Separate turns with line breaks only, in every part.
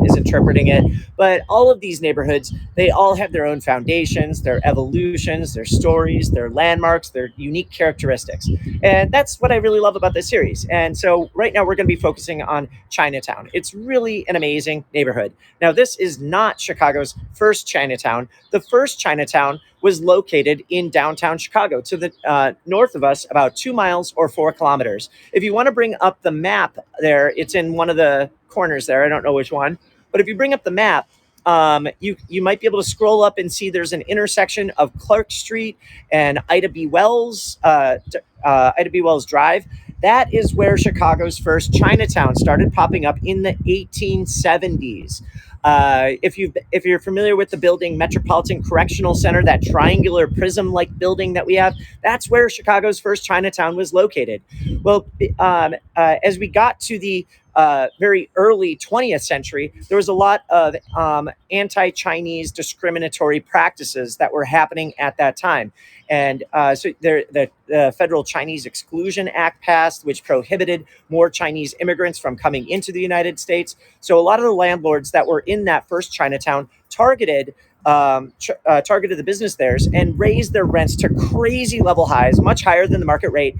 is interpreting it. But all of these neighborhoods, they all have their own foundations, their evolutions, their stories, their landmarks, their unique characteristics. And that's what I really love about this series. And so right now we're going to be focusing on Chinatown. It's really an amazing neighborhood. Now, this is not Chicago's first Chinatown. The first Chinatown was located in downtown Chicago to the north of us, about 2 miles or 4 kilometers. If you want to bring up the map there, it's in one of the corners there. I don't know which one, but if you bring up the map, you might be able to scroll up and see there's an intersection of Clark Street and Ida B. Wells Drive. That is where Chicago's first Chinatown started popping up in the 1870s. If you're familiar with the building Metropolitan Correctional Center, that triangular prism-like building that we have, that's where Chicago's first Chinatown was located. Well, as we got to the very early 20th century, there was a lot of anti-Chinese discriminatory practices that were happening at that time. And the Federal Chinese Exclusion Act passed, which prohibited more Chinese immigrants from coming into the United States. So a lot of the landlords that were in that first Chinatown targeted the business theirs and raised their rents to crazy level highs, much higher than the market rate,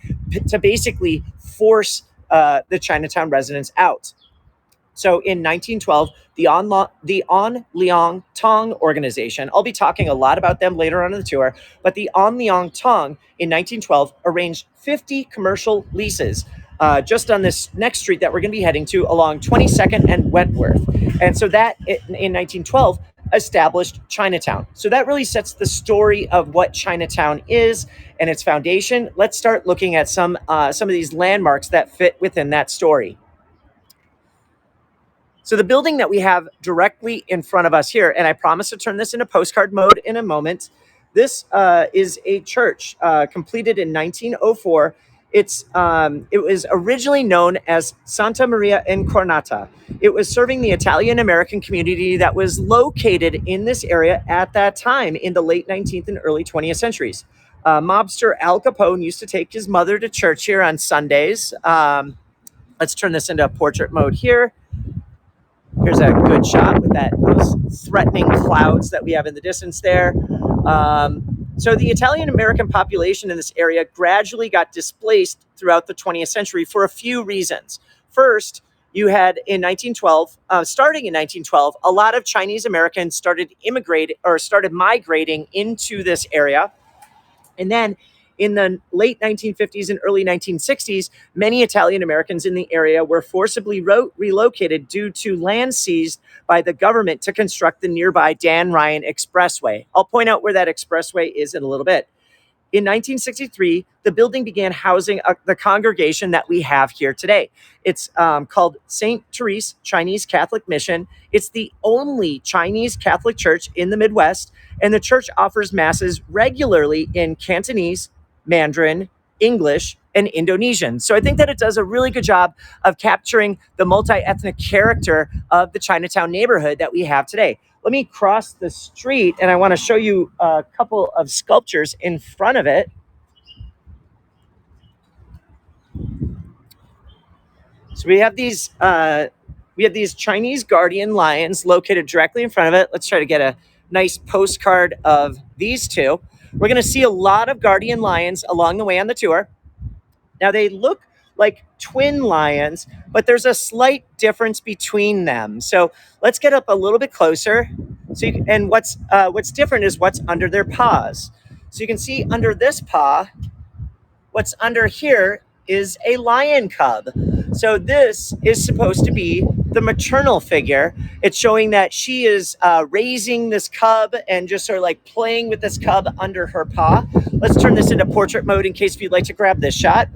to basically force the Chinatown residents out. So in 1912, the On Liang Tong organization, I'll be talking a lot about them later on in the tour, but the On Liang Tong in 1912 arranged 50 commercial leases just on this next street that we're going to be heading to along 22nd and Wentworth. And so that in 1912 established Chinatown. So that really sets the story of what Chinatown is and its foundation. Let's start looking at some of these landmarks that fit within that story. So the building that we have directly in front of us here, and I promise to turn this into postcard mode in a moment. This is a church completed in 1904. It was originally known as Santa Maria Incornata. It was serving the Italian American community that was located in this area at that time in the late 19th and early 20th centuries. Mobster Al Capone used to take his mother to church here on Sundays. Let's turn this into portrait mode here. Here's a good shot with those threatening clouds that we have in the distance there. So the Italian-American population in this area gradually got displaced throughout the 20th century for a few reasons. First, you had starting in 1912, a lot of Chinese Americans started migrating into this area. And then in the late 1950s and early 1960s, many Italian Americans in the area were forcibly relocated due to land seized by the government to construct the nearby Dan Ryan Expressway. I'll point out where that expressway is in a little bit. In 1963, the building began housing the congregation that we have here today. It's called St. Therese Chinese Catholic Mission. It's the only Chinese Catholic church in the Midwest, and the church offers masses regularly in Cantonese, Mandarin, English, and Indonesian. So I think that it does a really good job of capturing the multi-ethnic character of the Chinatown neighborhood that we have today. Let me cross the street, and I want to show you a couple of sculptures in front of it. So we have these Chinese guardian lions located directly in front of it. Let's try to get a nice postcard of these two. We're going to see a lot of guardian lions along the way on the tour. Now, they look like twin lions, but there's a slight difference between them. So let's get up a little bit closer. And what's different is what's under their paws. So you can see under this paw, what's under here is a lion cub. So this is supposed to be the maternal figure. It's showing that she is raising this cub and just sort of like playing with this cub under her paw. Let's turn this into portrait mode in case you'd like to grab this shot.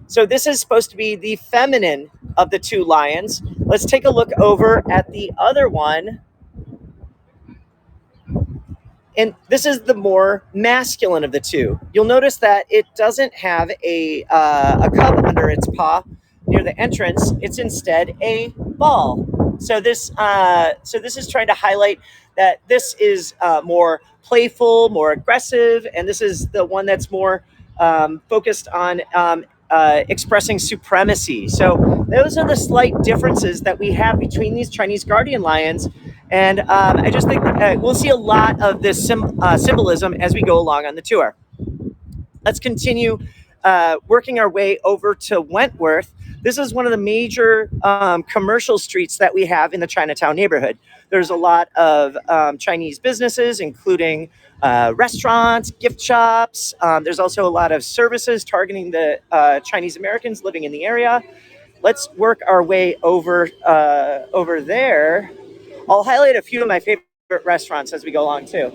So this is supposed to be the feminine of the two lions. Let's take a look over at the other one. And this is the more masculine of the two. You'll notice that it doesn't have a cub under its paw near the entrance. It's instead a ball. So this is trying to highlight that this is more playful, more aggressive, and this is the one that's more focused on expressing supremacy. So those are the slight differences that we have between these Chinese guardian lions. And I just think we'll see a lot of this symbolism as we go along on the tour. Let's continue working our way over to Wentworth. This is one of the major commercial streets that we have in the Chinatown neighborhood. There's a lot of Chinese businesses, including restaurants, gift shops. There's also a lot of services targeting the Chinese Americans living in the area. Let's work our way over there. I'll highlight a few of my favorite restaurants as we go along too.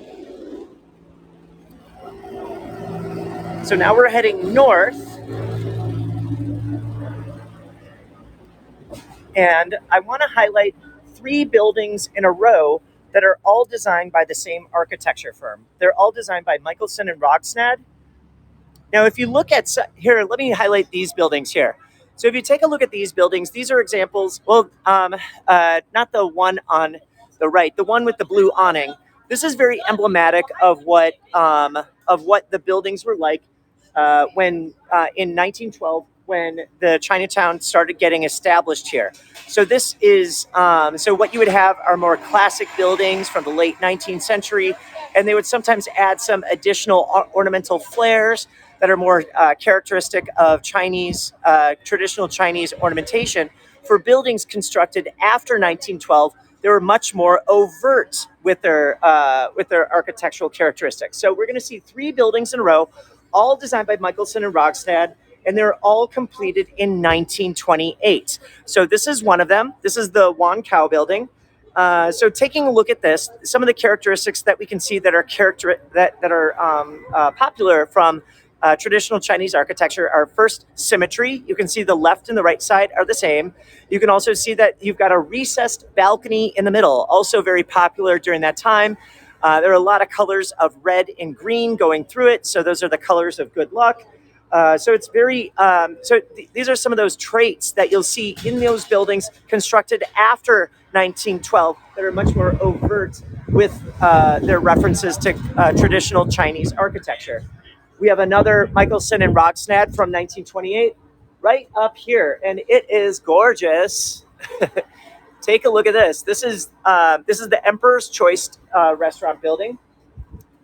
So now we're heading north. And I want to highlight 3 buildings in a row that are all designed by the same architecture firm. They're all designed by Michelson and Rogsnad. Now, if you look at here, let me highlight these buildings here. So if you take a look at these buildings, these are examples. Well, not the one on the right, the one with the blue awning. This is very emblematic of what the buildings were like when in 1912, when the Chinatown started getting established here. So this is so what you would have are more classic buildings from the late 19th century, and they would sometimes add some additional ornamental flares that are more characteristic of Chinese, traditional Chinese ornamentation. For buildings constructed after 1912, they were much more overt with their architectural characteristics. So we're going to see 3 buildings in a row, all designed by Michelson and Rogsnad, and they're all completed in 1928. So this is one of them. This is the Wan Cow building. So taking a look at this, some of the characteristics that we can see that are popular from traditional Chinese architecture are first symmetry. You can see the left and the right side are the same. You can also see that you've got a recessed balcony in the middle, also very popular during that time. There are a lot of colors of red and green going through it. So those are the colors of good luck. So it's very, these are some of those traits that you'll see in those buildings constructed after 1912 that are much more overt with their references to traditional Chinese architecture. We have another Michelson and Rogsnad from 1928 right up here, and it is gorgeous. Take a look at this. This is the Emperor's Choice restaurant building.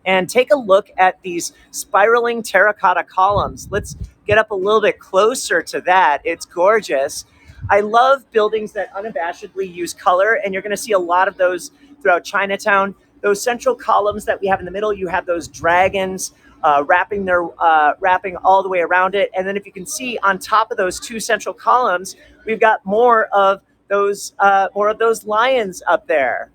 And take a look at these spiraling terracotta columns. Let's get up a little bit closer to that. It's gorgeous. I love buildings that unabashedly use color, and you're going to see a lot of those throughout Chinatown. Those central columns that we have in the middle, you have those dragons wrapping all the way around it. And then if you can see on top of those 2 central columns, we've got more of those lions up there.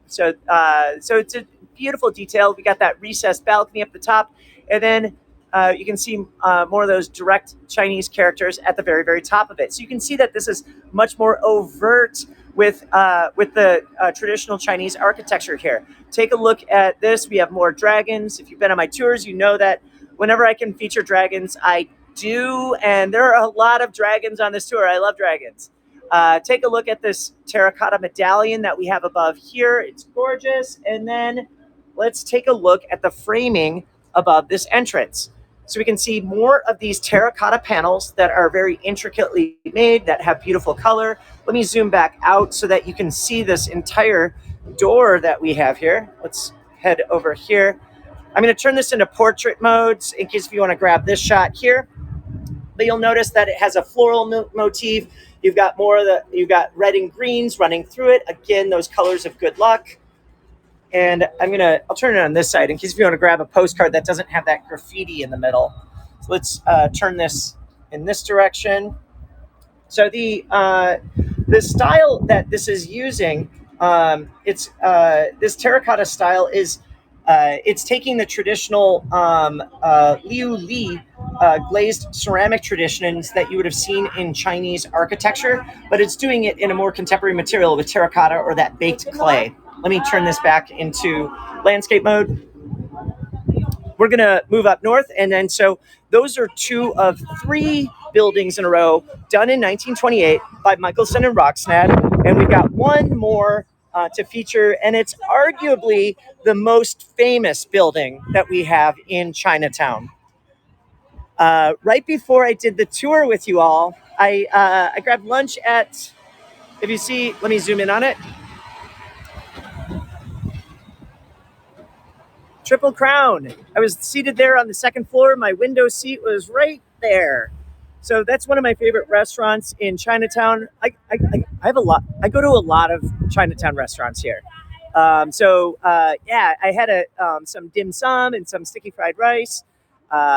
So it's a beautiful detail. We got that recessed balcony up the top, and then you can see more of those direct Chinese characters at the very, very top of it. So you can see that this is much more overt with the traditional Chinese architecture here. Take a look at this. We have more dragons. If you've been on my tours, you know that whenever I can feature dragons, I do, and there are a lot of dragons on this tour. I love dragons. Take a look at this terracotta medallion that we have above here. It's gorgeous. And then let's take a look at the framing above this entrance. So we can see more of these terracotta panels that are very intricately made, that have beautiful color. Let me zoom back out so that you can see this entire door that we have here. Let's head over here. I'm going to turn this into portrait modes in case if you want to grab this shot here. But you'll notice that it has a floral motif. You've got you've got red and greens running through it. Again, those colors of good luck. And I'll turn it on this side in case if you want to grab a postcard that doesn't have that graffiti in the middle. So let's turn this in this direction. So the style that this is using, this terracotta style is, it's taking the traditional Liu Li glazed ceramic traditions that you would have seen in Chinese architecture, but it's doing it in a more contemporary material with terracotta or that baked clay. Let me turn this back into landscape mode. We're going to move up north, and then so those are 2 of 3 buildings in a row done in 1928 by Michelson and Rogsnad, and we've got one more to feature, and it's arguably the most famous building that we have in Chinatown. Right before I did the tour with you all, I grabbed lunch at, if you see, let me zoom in on it. Triple Crown. I was seated there on the second floor. My window seat was right there. So that's one of my favorite restaurants in Chinatown. I have a lot. I go to a lot of Chinatown restaurants here. Yeah, I had some dim sum and some sticky fried rice.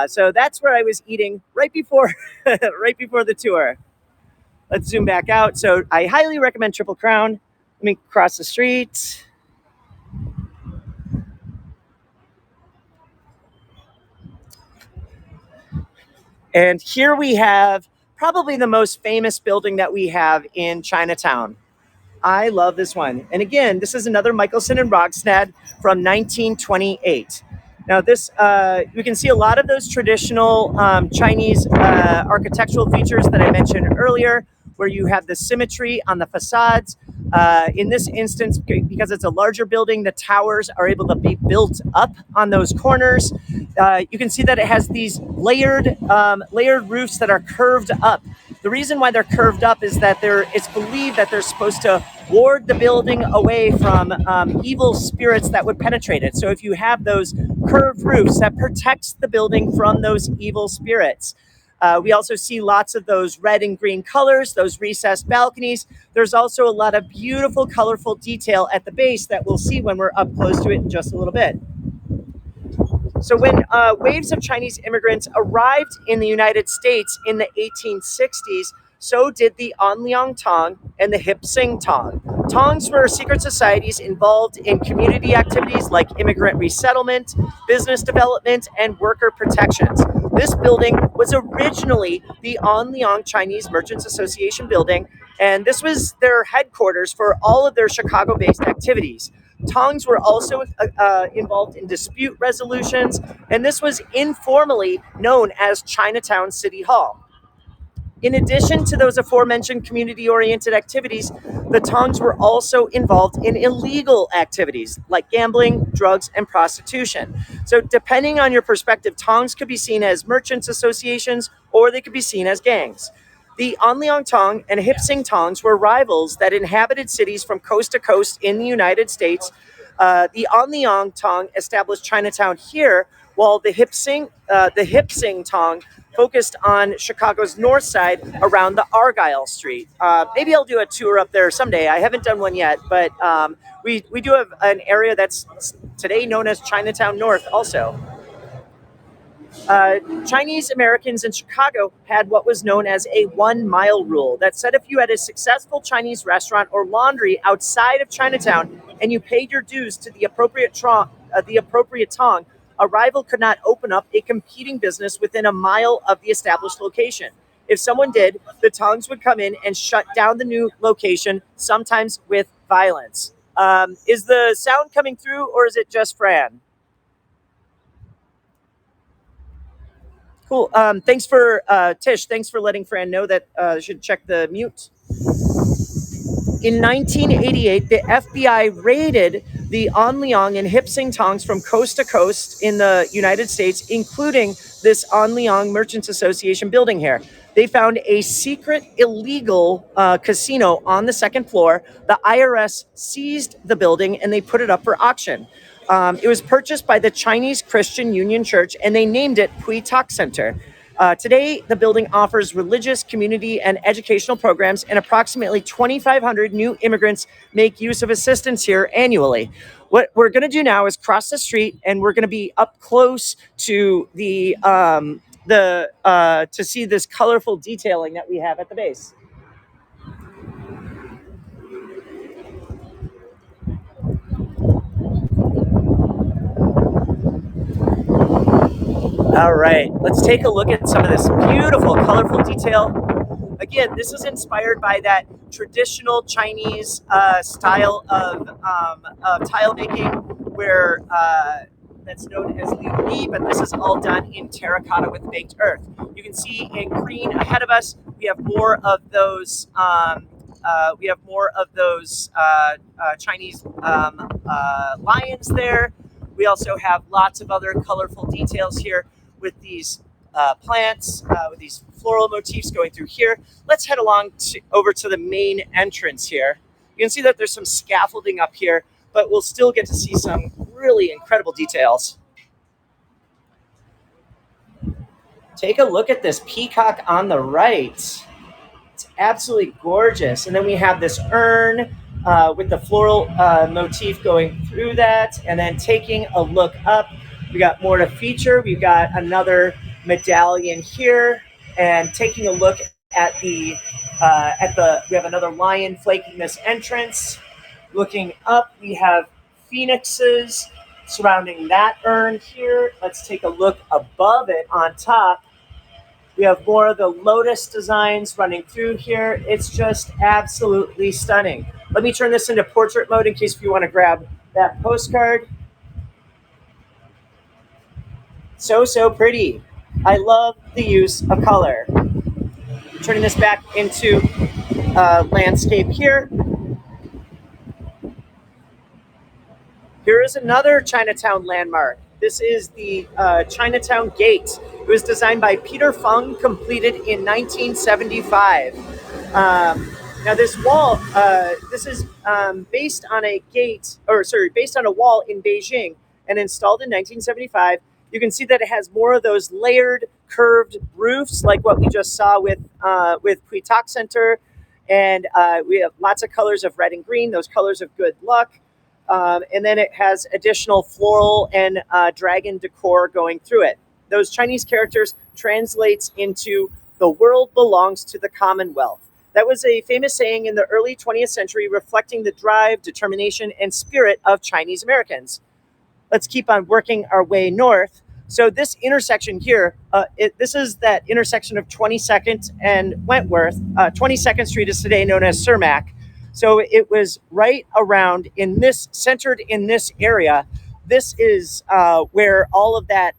So that's where I was eating right before right before the tour. Let's zoom back out. So I highly recommend Triple Crown. Let me cross the street. And here we have probably the most famous building that we have in Chinatown. I love this one. And again, this is another Michelson and Rogstad from 1928. Now, you can see a lot of those traditional Chinese architectural features that I mentioned earlier, where you have the symmetry on the facades. In this instance, because it's a larger building, the towers are able to be built up on those corners. You can see that it has these layered roofs that are curved up. The reason why they're curved up is that it's believed that they're supposed to ward the building away from evil spirits that would penetrate it. So if you have those curved roofs, that protects the building from those evil spirits. We also see lots of those red and green colors, those recessed balconies. There's also a lot of beautiful, colorful detail at the base that we'll see when we're up close to it in just a little bit. So when waves of Chinese immigrants arrived in the United States in the 1860s, so did the Anliang Tong and the Hip Sing Tong. Tongs were secret societies involved in community activities like immigrant resettlement, business development, and worker protections. This building was originally the Anliang Chinese Merchants Association building, and this was their headquarters for all of their Chicago-based activities. Tongs were also involved in dispute resolutions, and this was informally known as Chinatown City Hall. In addition to those aforementioned community-oriented activities, the Tongs were also involved in illegal activities like gambling, drugs, and prostitution. So depending on your perspective, Tongs could be seen as merchants associations or they could be seen as gangs. The Anliang Tong and Hip Sing Tongs were rivals that inhabited cities from coast to coast in the United States. The Anliang Tong established Chinatown here, while the Hip Sing Tong focused on Chicago's north side around the Argyle Street. Maybe I'll do a tour up there someday. I haven't done one yet, but we do have an area that's today known as Chinatown North also. Chinese Americans in Chicago had what was known as a 1 mile rule that said if you had a successful Chinese restaurant or laundry outside of Chinatown and you paid your dues to the appropriate tong, a rival could not open up a competing business within a mile of the established location. If someone did, the tongs would come in and shut down the new location, sometimes with violence. Is the sound coming through, or is it just Fran? Cool. Thanks for Tish. Thanks for letting Fran know that I should check the mute. In 1988, the FBI raided the Anliang and Hip Sing Tongs from coast to coast in the United States, including this Anliang Merchants Association building here. They found a secret illegal casino on the second floor. The IRS seized the building and they put it up for auction. It was purchased by the Chinese Christian Union Church and they named it Pui Tak Center. Today, the building offers religious, community, and educational programs, and approximately 2,500 new immigrants make use of assistance here annually. What we're going to do now is cross the street, and we're going to be up close to to see this colorful detailing that we have at the base. All right, let's take a look at some of this beautiful, colorful detail. Again, this is inspired by that traditional Chinese style of tile making, where that's known as liu li, but this is all done in terracotta with baked earth. You can see in green ahead of us, we have more of those. Chinese lions there. We also have lots of other colorful details here with these plants with these floral motifs going through here. Let's head along over to the main entrance here. You can see that there's some scaffolding up here, but we'll still get to see some really incredible details. Take a look at this peacock on the right. It's absolutely gorgeous. And then we have this urn with the floral motif going through that. And then taking a look up, we got more to feature. We've got another medallion here. And taking a look at we have another lion flanking this entrance. Looking up, we have phoenixes surrounding that urn here. Let's take a look above it on top. We have more of the lotus designs running through here. It's just absolutely stunning. Let me turn this into portrait mode in case you want to grab that postcard. So pretty. I love the use of color. Turning this back into landscape here. Here is another Chinatown landmark. This is the Chinatown Gate. It was designed by Peter Fung, completed in 1975. Now this wall, this is based on a wall in Beijing and installed in 1975. You can see that it has more of those layered, curved roofs, like what we just saw with Pui Tak Center, and we have lots of colors of red and green, those colors of good luck. And then it has additional floral and dragon decor going through it. Those Chinese characters translates into "the world belongs to the Commonwealth." That was a famous saying in the early 20th century, reflecting the drive, determination, and spirit of Chinese Americans. Let's keep on working our way north. So this intersection here, this is that intersection of 22nd and Wentworth. 22nd Street is today known as Cermak. So it was right around centered in this area. This is where all of that,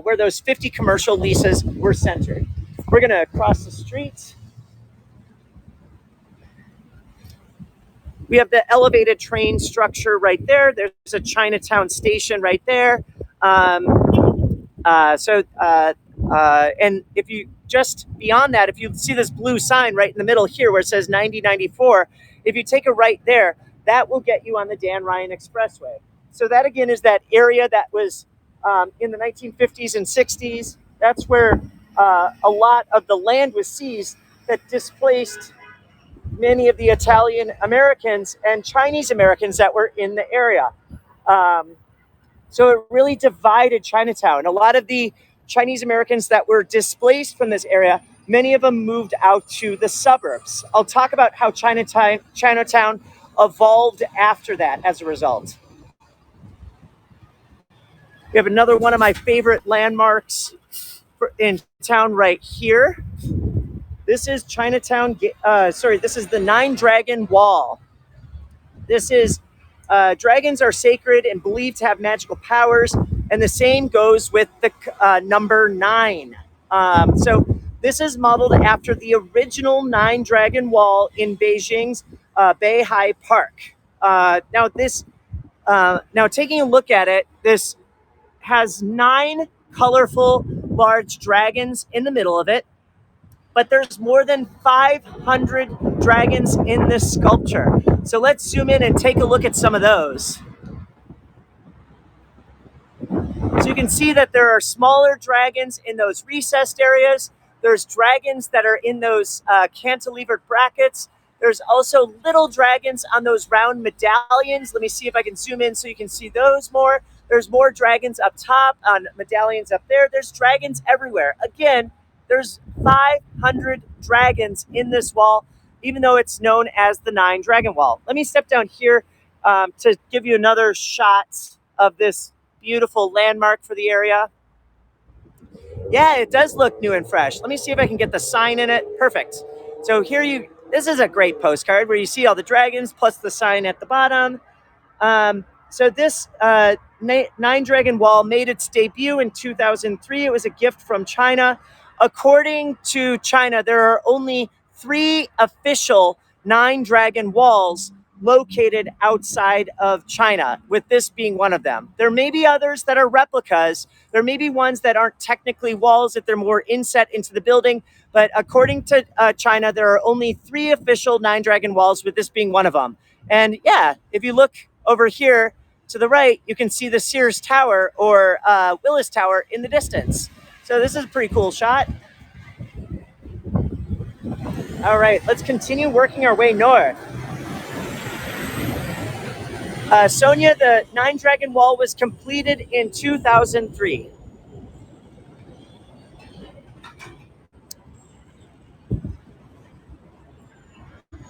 where those 50 commercial leases were centered. We're gonna cross the street. We have the elevated train structure right there. There's a Chinatown station right there. And if you just beyond that, if you see this blue sign right in the middle here where it says 9094, if you take a right there, that will get you on the Dan Ryan Expressway. So that again is that area that was in the 1950s and 60s. That's where a lot of the land was seized that displaced many of the Italian Americans and Chinese Americans that were in the area. So it really divided Chinatown. A lot of the Chinese Americans that were displaced from this area, many of them moved out to the suburbs. I'll talk about how Chinatown evolved after that as a result. We have another one of my favorite landmarks in town right here. This is Chinatown, this is the Nine Dragon Wall. This is, dragons are sacred and believed to have magical powers, and the same goes with the number 9. So this is modeled after the original Nine Dragon Wall in Beijing's Beihai Park. Now taking a look at it, this has 9 colorful large dragons in the middle of it, but there's more than 500 dragons in this sculpture. So let's zoom in and take a look at some of those. So you can see that there are smaller dragons in those recessed areas. There's dragons that are in those cantilevered brackets. There's also little dragons on those round medallions. Let me see if I can zoom in so you can see those more. There's more dragons up top on medallions up there. There's dragons everywhere. Again, there's 500 dragons in this wall, even though it's known as the Nine Dragon Wall. Let me step down here to give you another shot of this beautiful landmark for the area. Yeah, it does look new and fresh. Let me see if I can get the sign in it. Perfect. So this is a great postcard where you see all the dragons plus the sign at the bottom. So this Nine Dragon Wall made its debut in 2003. It was a gift from China. According to China, there are only 3 official Nine Dragon Walls located outside of China, with this being one of them. There may be others that are replicas. There may be ones that aren't technically walls, that they're more inset into the building. But according to China, there are only 3 official Nine Dragon walls, with this being one of them. And yeah, if you look over here to the right, you can see the Sears Tower, or Willis Tower, in the distance. So this is a pretty cool shot. All right, let's continue working our way north. Sonia, the Nine Dragon Wall was completed in 2003.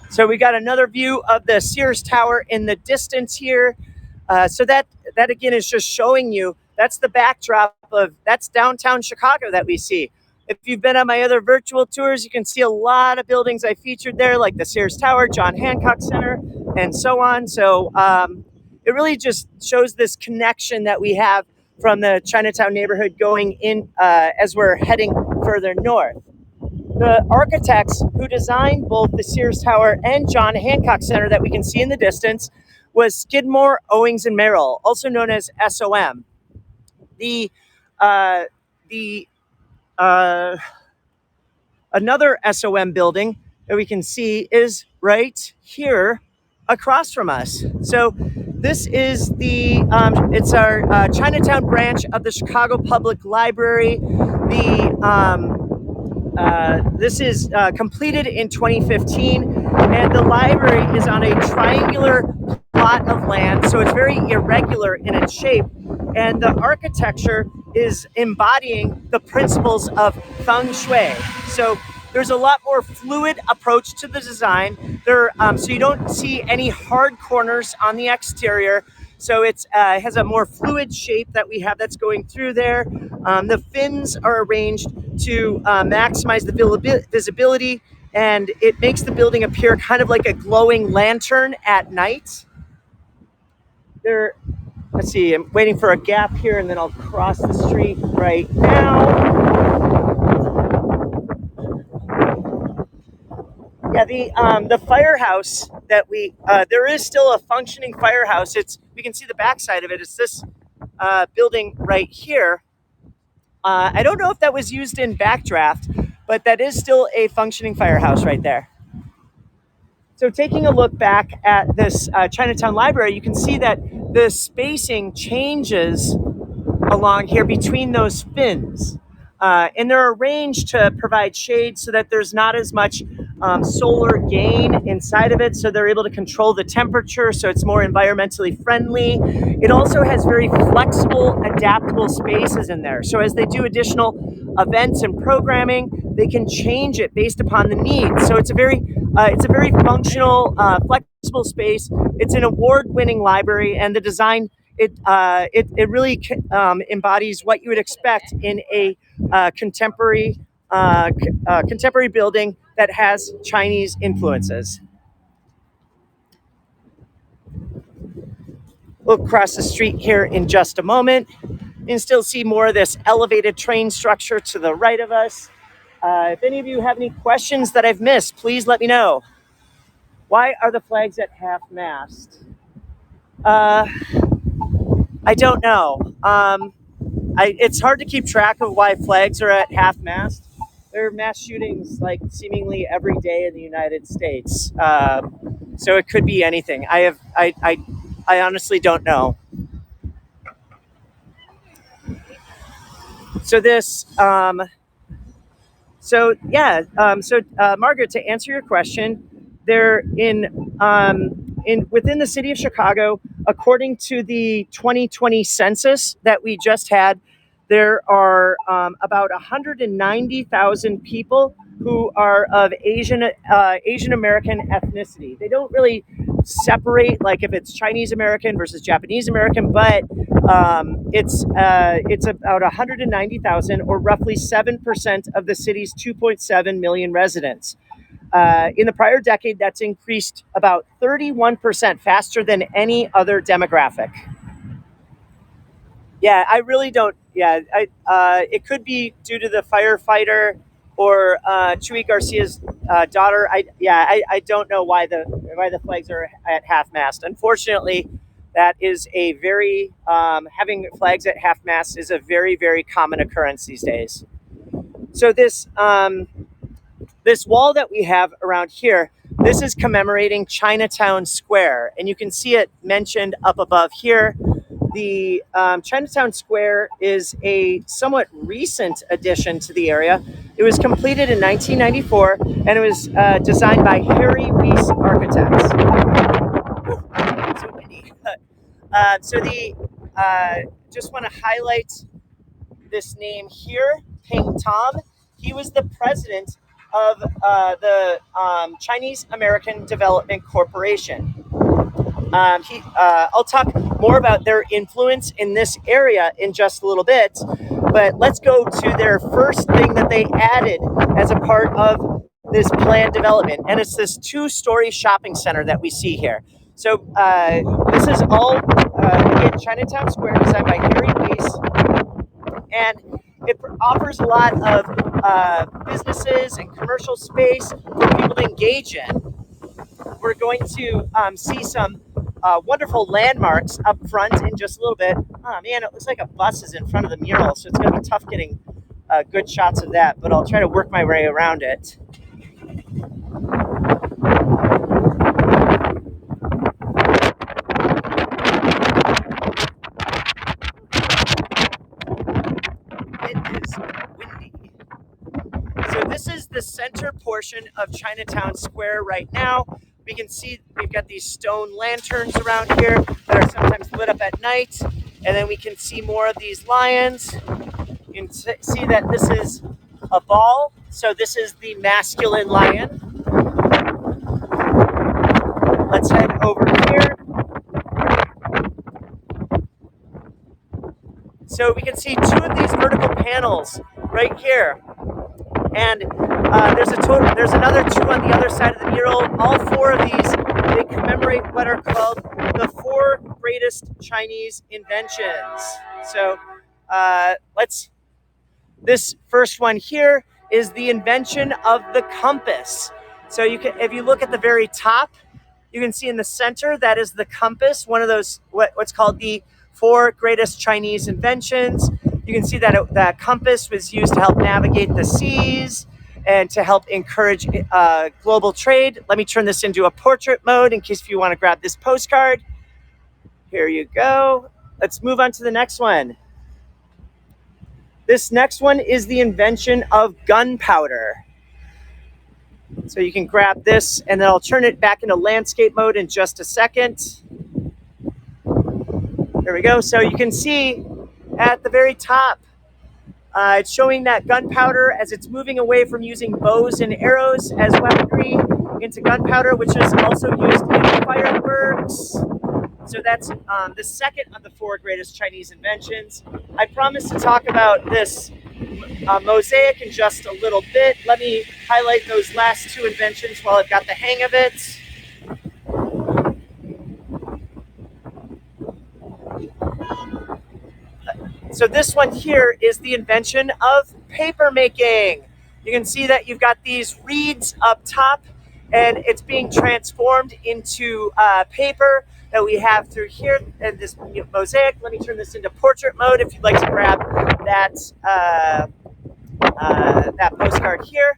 So we got another view of the Sears Tower in the distance here. So that again is just showing you, that's the backdrop of, that's downtown Chicago that we see. If you've been on my other virtual tours, you can see a lot of buildings I featured there, like the Sears Tower, John Hancock Center, and so on. So it really just shows this connection that we have from the Chinatown neighborhood going in as we're heading further north. The architects who designed both the Sears Tower and John Hancock Center that we can see in the distance was Skidmore, Owings, and Merrill, also known as SOM. Another SOM building that we can see is right here across from us. So this is it's our Chinatown branch of the Chicago Public Library. This is completed in 2015, and the library is on a triangular plot of land, so it's very irregular in its shape, and the architecture is embodying the principles of feng shui. So there's a lot more fluid approach to the design. So you don't see any hard corners on the exterior. So it has a more fluid shape that we have that's going through there. The fins are arranged to maximize the visibility, and it makes the building appear kind of like a glowing lantern at night. Let's see, I'm waiting for a gap here, and then I'll cross the street right now. Yeah, the firehouse that there is still a functioning firehouse. We can see the backside of it. It's this building right here. I don't know if that was used in Backdraft, but that is still a functioning firehouse right there. So taking a look back at this Chinatown library, you can see that the spacing changes along here between those fins. And they're arranged to provide shade so that there's not as much solar gain inside of it, so they're able to control the temperature, so it's more environmentally friendly. It also has very flexible, adaptable spaces in there. So as they do additional events and programming, they can change it based upon the needs. So it's a very functional, flexible space. It's an award-winning library, and the design, it really embodies what you would expect in a contemporary building that has Chinese influences. We'll cross the street here in just a moment. You can still see more of this elevated train structure to the right of us. If any of you have any questions that I've missed, please let me know. Why are the flags at half-mast? I don't know. It's hard to keep track of why flags are at half-mast. There are mass shootings like seemingly every day in the United States. So it could be anything. I honestly don't know. So Margaret, to answer your question, they're within the city of Chicago, according to the 2020 census that we just had, there are about 190,000 people who are of Asian American ethnicity. They don't really separate, like if it's Chinese American versus Japanese American, but it's about 190,000, or roughly 7% of the city's 2.7 million residents. In the prior decade, that's increased about 31% faster than any other demographic. Yeah, I really don't. Yeah, it could be due to the firefighter or Chuy Garcia's daughter. I don't know why the flags are at half mast. Unfortunately, that is a very having flags at half mast is a very common occurrence these days. So this wall that we have around here, this is commemorating Chinatown Square, and you can see it mentioned up above here. The Chinatown Square is a somewhat recent addition to the area. It was completed in 1994, and it was designed by Harry Weiss Architects. So windy. Just want to highlight this name here, Ping Tom. He was the president of the Chinese American Development Corporation. I'll talk more about their influence in this area in just a little bit, but let's go to their first thing that they added as a part of this planned development, and it's this two-story shopping center that we see here. So this is all, again, Chinatown Square, designed by Harry Weiss, and it offers a lot of businesses and commercial space for people to engage in. We're going to see some wonderful landmarks up front in just a little bit. Oh man, it looks like a bus is in front of the mural, so it's going to be tough getting good shots of that, but I'll try to work my way around it. It is windy. So this is the center portion of Chinatown Square right now. We can see we've got these stone lanterns around here that are sometimes lit up at night. And then we can see more of these lions. You can see that this is a ball. So this is the masculine lion. Let's head over here. So we can see two of these vertical panels right here. And there's another two on the other side of the mural. All four of these, they commemorate what are called the four greatest Chinese inventions. So this first one here is the invention of the compass. So if you look at the very top, you can see in the center, that is the compass, one of those, what's called the four greatest Chinese inventions. You can see that that compass was used to help navigate the seas and to help encourage global trade. Let me turn this into a portrait mode in case if you want to grab this postcard. Here you go. Let's move on to the next one. This next one is the invention of gunpowder. So you can grab this, and then I'll turn it back into landscape mode in just a second. There we go. So you can see at the very top, it's showing that gunpowder as it's moving away from using bows and arrows as weaponry into gunpowder, which is also used in fireworks. So that's the second of the four greatest Chinese inventions. I promised to talk about this mosaic in just a little bit. Let me highlight those last two inventions while I've got the hang of it. So this one here is the invention of paper making. You can see that you've got these reeds up top, and it's being transformed into paper that we have through here in this mosaic. Let me turn this into portrait mode if you'd like to grab that that postcard here.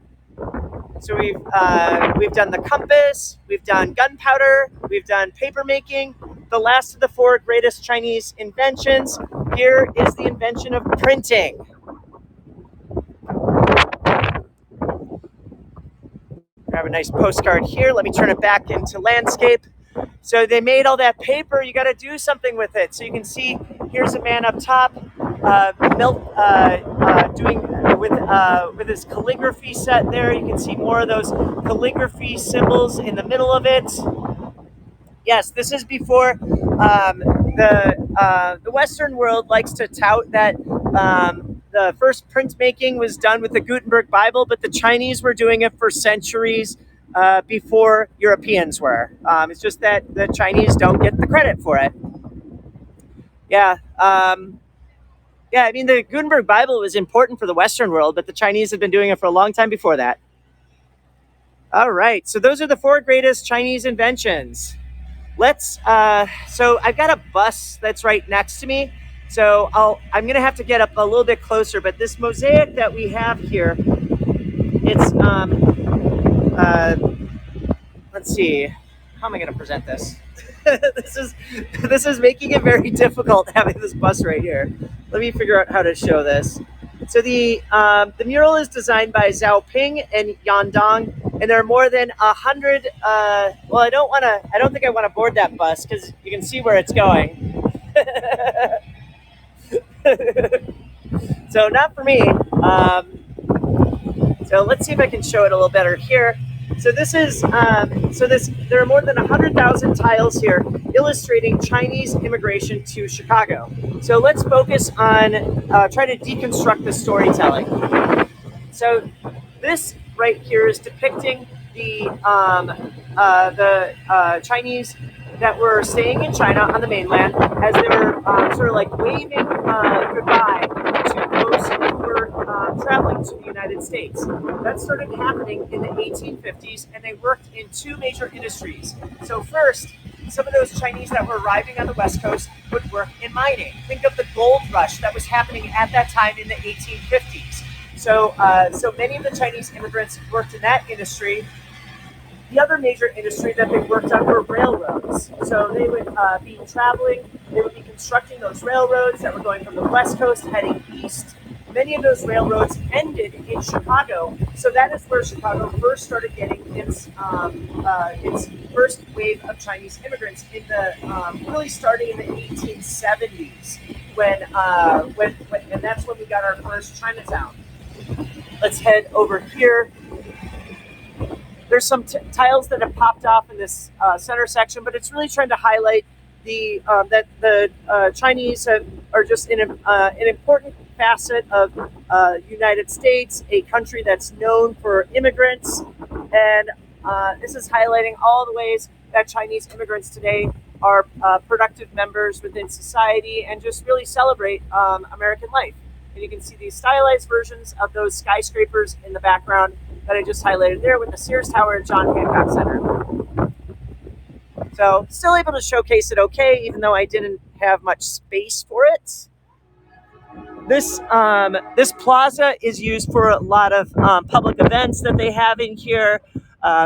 So we've done the compass, we've done gunpowder, we've done paper making. The last of the four greatest Chinese inventions here is the invention of printing. Grab a nice postcard here. Let me turn it back into landscape. So they made all that paper. You got to do something with it. So you can see here's a man up top, doing with his calligraphy set there. You can see more of those calligraphy symbols in the middle of it. Yes, this is before the Western world likes to tout that the first printmaking was done with the Gutenberg Bible, but the Chinese were doing it for centuries before Europeans were. It's just that the Chinese don't get the credit for it. Yeah. Yeah, I mean, the Gutenberg Bible was important for the Western world, but the Chinese have been doing it for a long time before that. All right, so those are the 4 greatest Chinese inventions. So I've got a bus that's right next to me. So I'm going to have to get up a little bit closer, but this mosaic that we have here, it's, uh, let's see, how am I going to present this? this is this is making it very difficult having this bus right here. Let me figure out how to show this. So the mural is designed by Zhao Ping and Yan Dong, and there are more than 100. Well, I don't think I want to board that bus because you can see where it's going. So not for me. So let's see if I can show it a little better here. So this is there are more than 100,000 tiles here illustrating Chinese immigration to Chicago. So let's focus on trying to deconstruct the storytelling. So this right here is depicting the Chinese that were staying in China on the mainland as they were sort of like waving goodbye to those who were traveling to the United States. That started happening in the 1850s, and they worked in 2 major industries. So first, some of those Chinese that were arriving on the West Coast would work in mining. Think of the gold rush that was happening at that time in the 1850s. So many of the Chinese immigrants worked in that industry. The other major industry that they worked on were railroads. So they would be traveling, they would be constructing those railroads that were going from the West Coast heading east. Many of those railroads ended in Chicago, so that is where Chicago first started getting its first wave of Chinese immigrants in the really starting in the 1870s when and that's when we got our first Chinatown. Let's head over here. There's some tiles that have popped off in this center section, but it's really trying to highlight that the Chinese are just an important facet of United States, a country that's known for immigrants, and this is highlighting all the ways that Chinese immigrants today are productive members within society and just really celebrate American life. And you can see these stylized versions of those skyscrapers in the background that I just highlighted there with the Sears Tower and John Hancock Center. So still able to showcase it okay, even though I didn't have much space for it. This plaza is used for a lot of public events that they have in here.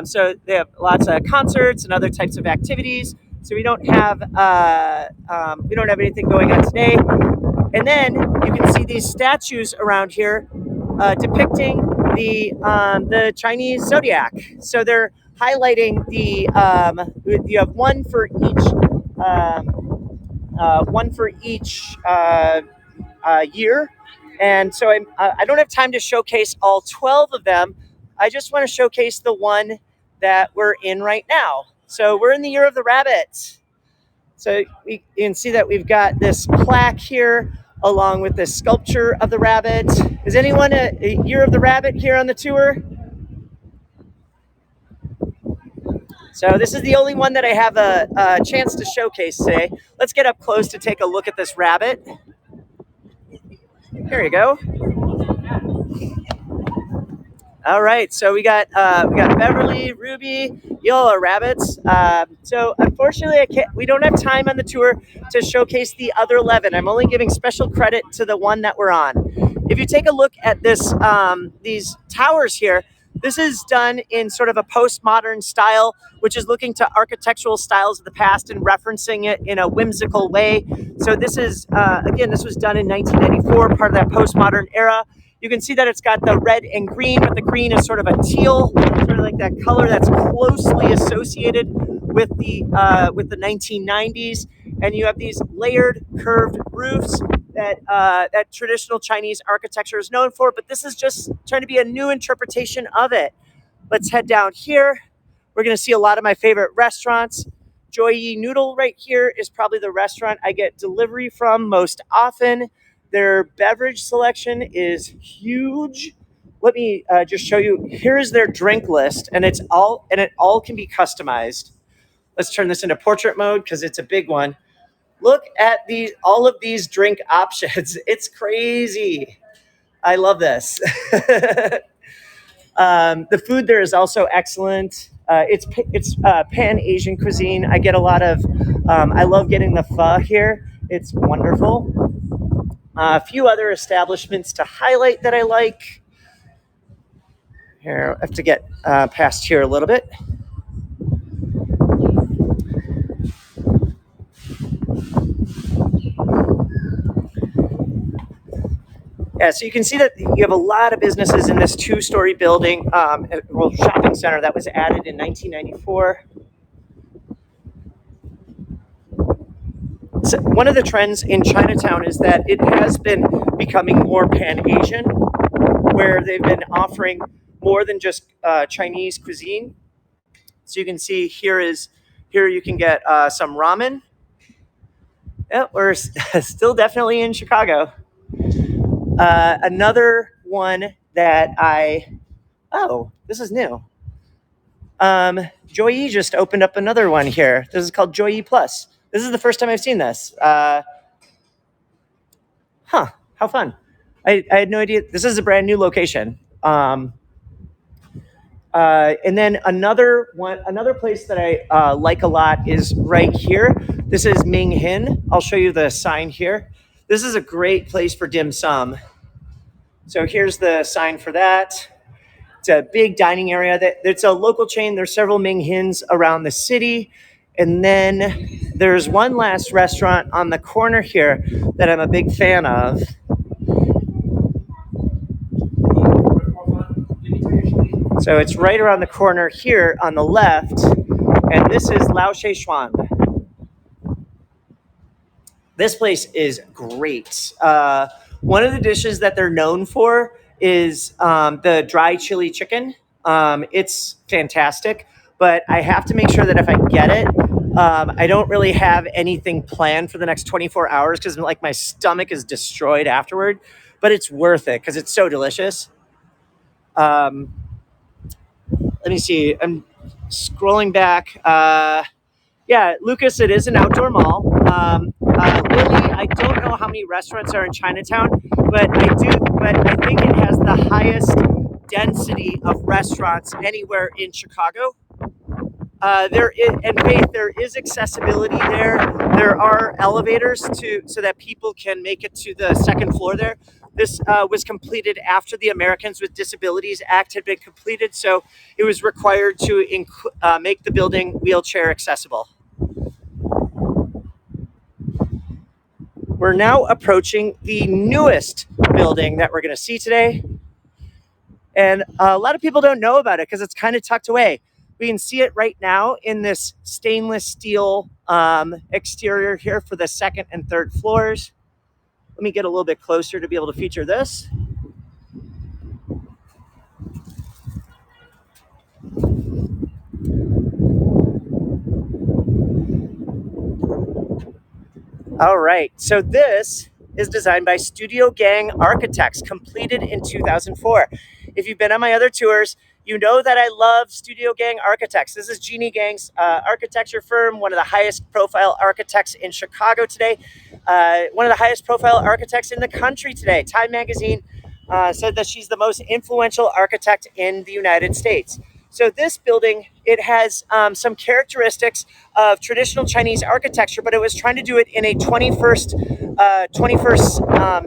So they have lots of concerts and other types of activities. So we don't have anything going on today. And then you can see these statues around here depicting the Chinese zodiac. So they're highlighting you have one for each year. And so I don't have time to showcase all 12 of them. I just want to showcase the one that we're in right now. So we're in the year of the rabbit. So you can see that we've got this plaque here along with this sculpture of the rabbit. Is anyone a year of the rabbit here on the tour? So this is the only one that I have a chance to showcase today. Let's get up close to take a look at this rabbit. There you go. All right, so we got Beverly, Ruby, y'all are rabbits. So unfortunately, we don't have time on the tour to showcase the other 11. I'm only giving special credit to the one that we're on. If you take a look at these towers here, this is done in sort of a postmodern style, which is looking to architectural styles of the past and referencing it in a whimsical way. So this is, again, this was done in 1994, part of that postmodern era. You can see that it's got the red and green, but the green is sort of a teal, sort of like that color that's closely associated with the 1990s. And you have these layered, curved roofs that traditional Chinese architecture is known for. But this is just trying to be a new interpretation of it. Let's head down here. We're going to see a lot of my favorite restaurants. Joy Yi Noodle right here is probably the restaurant I get delivery from most often. Their beverage selection is huge. Let me just show you. Here's their drink list, and it all can be customized. Let's turn this into portrait mode because it's a big one. Look at all of these drink options. It's crazy. I love this. The food there is also excellent. It's Pan Asian cuisine. I get a lot of. I love getting the pho here. It's wonderful. A few other establishments to highlight that I like. Here, I have to get past here a little bit. Yeah, so you can see that you have a lot of businesses in this two-story building, shopping center that was added in 1994. So one of the trends in Chinatown is that it has been becoming more Pan-Asian, where they've been offering more than just Chinese cuisine. So you can see here you can get some ramen. Yeah, we're still definitely in Chicago. Another one that this is new. Joy just opened up another one here. This is called Joy Plus. This is the first time I've seen this. How fun. I had no idea. This is a brand new location. And then another place that I like a lot is right here. This is Ming Hin. I'll show you the sign here. This is a great place for dim sum. So here's the sign for that. It's a big dining area. It's a local chain. There's several Ming Hins around the city. And then there's one last restaurant on the corner here that I'm a big fan of. So it's right around the corner here on the left. And this is Lao She Xuan. This place is great. One of the dishes that they're known for is the dry chili chicken. It's fantastic, but I have to make sure that if I get it, I don't really have anything planned for the next 24 hours because like my stomach is destroyed afterward, but it's worth it because it's so delicious. Let me see. I'm scrolling back. Yeah, Lucas, it is an outdoor mall. Lily, I don't know how many restaurants are in Chinatown, but I think it has the highest density of restaurants anywhere in Chicago. There is accessibility there. There are elevators so that people can make it to the second floor there. This was completed after the Americans with Disabilities Act had been completed, so it was required to make the building wheelchair accessible. We're now approaching the newest building that we're going to see today. And a lot of people don't know about it because it's kind of tucked away. We can see it right now in this stainless steel exterior here for the second and third floors. Let me get a little bit closer to be able to feature this. All right, so this is designed by Studio Gang Architects, completed in 2004. If you've been on my other tours, you know that I love Studio Gang Architects. This is Jeannie Gang's architecture firm, one of the highest profile architects in Chicago today, one of the highest profile architects in the country today. Time Magazine said that she's the most influential architect in the United States. So this building, it has some characteristics of traditional Chinese architecture, but it was trying to do it in a 21st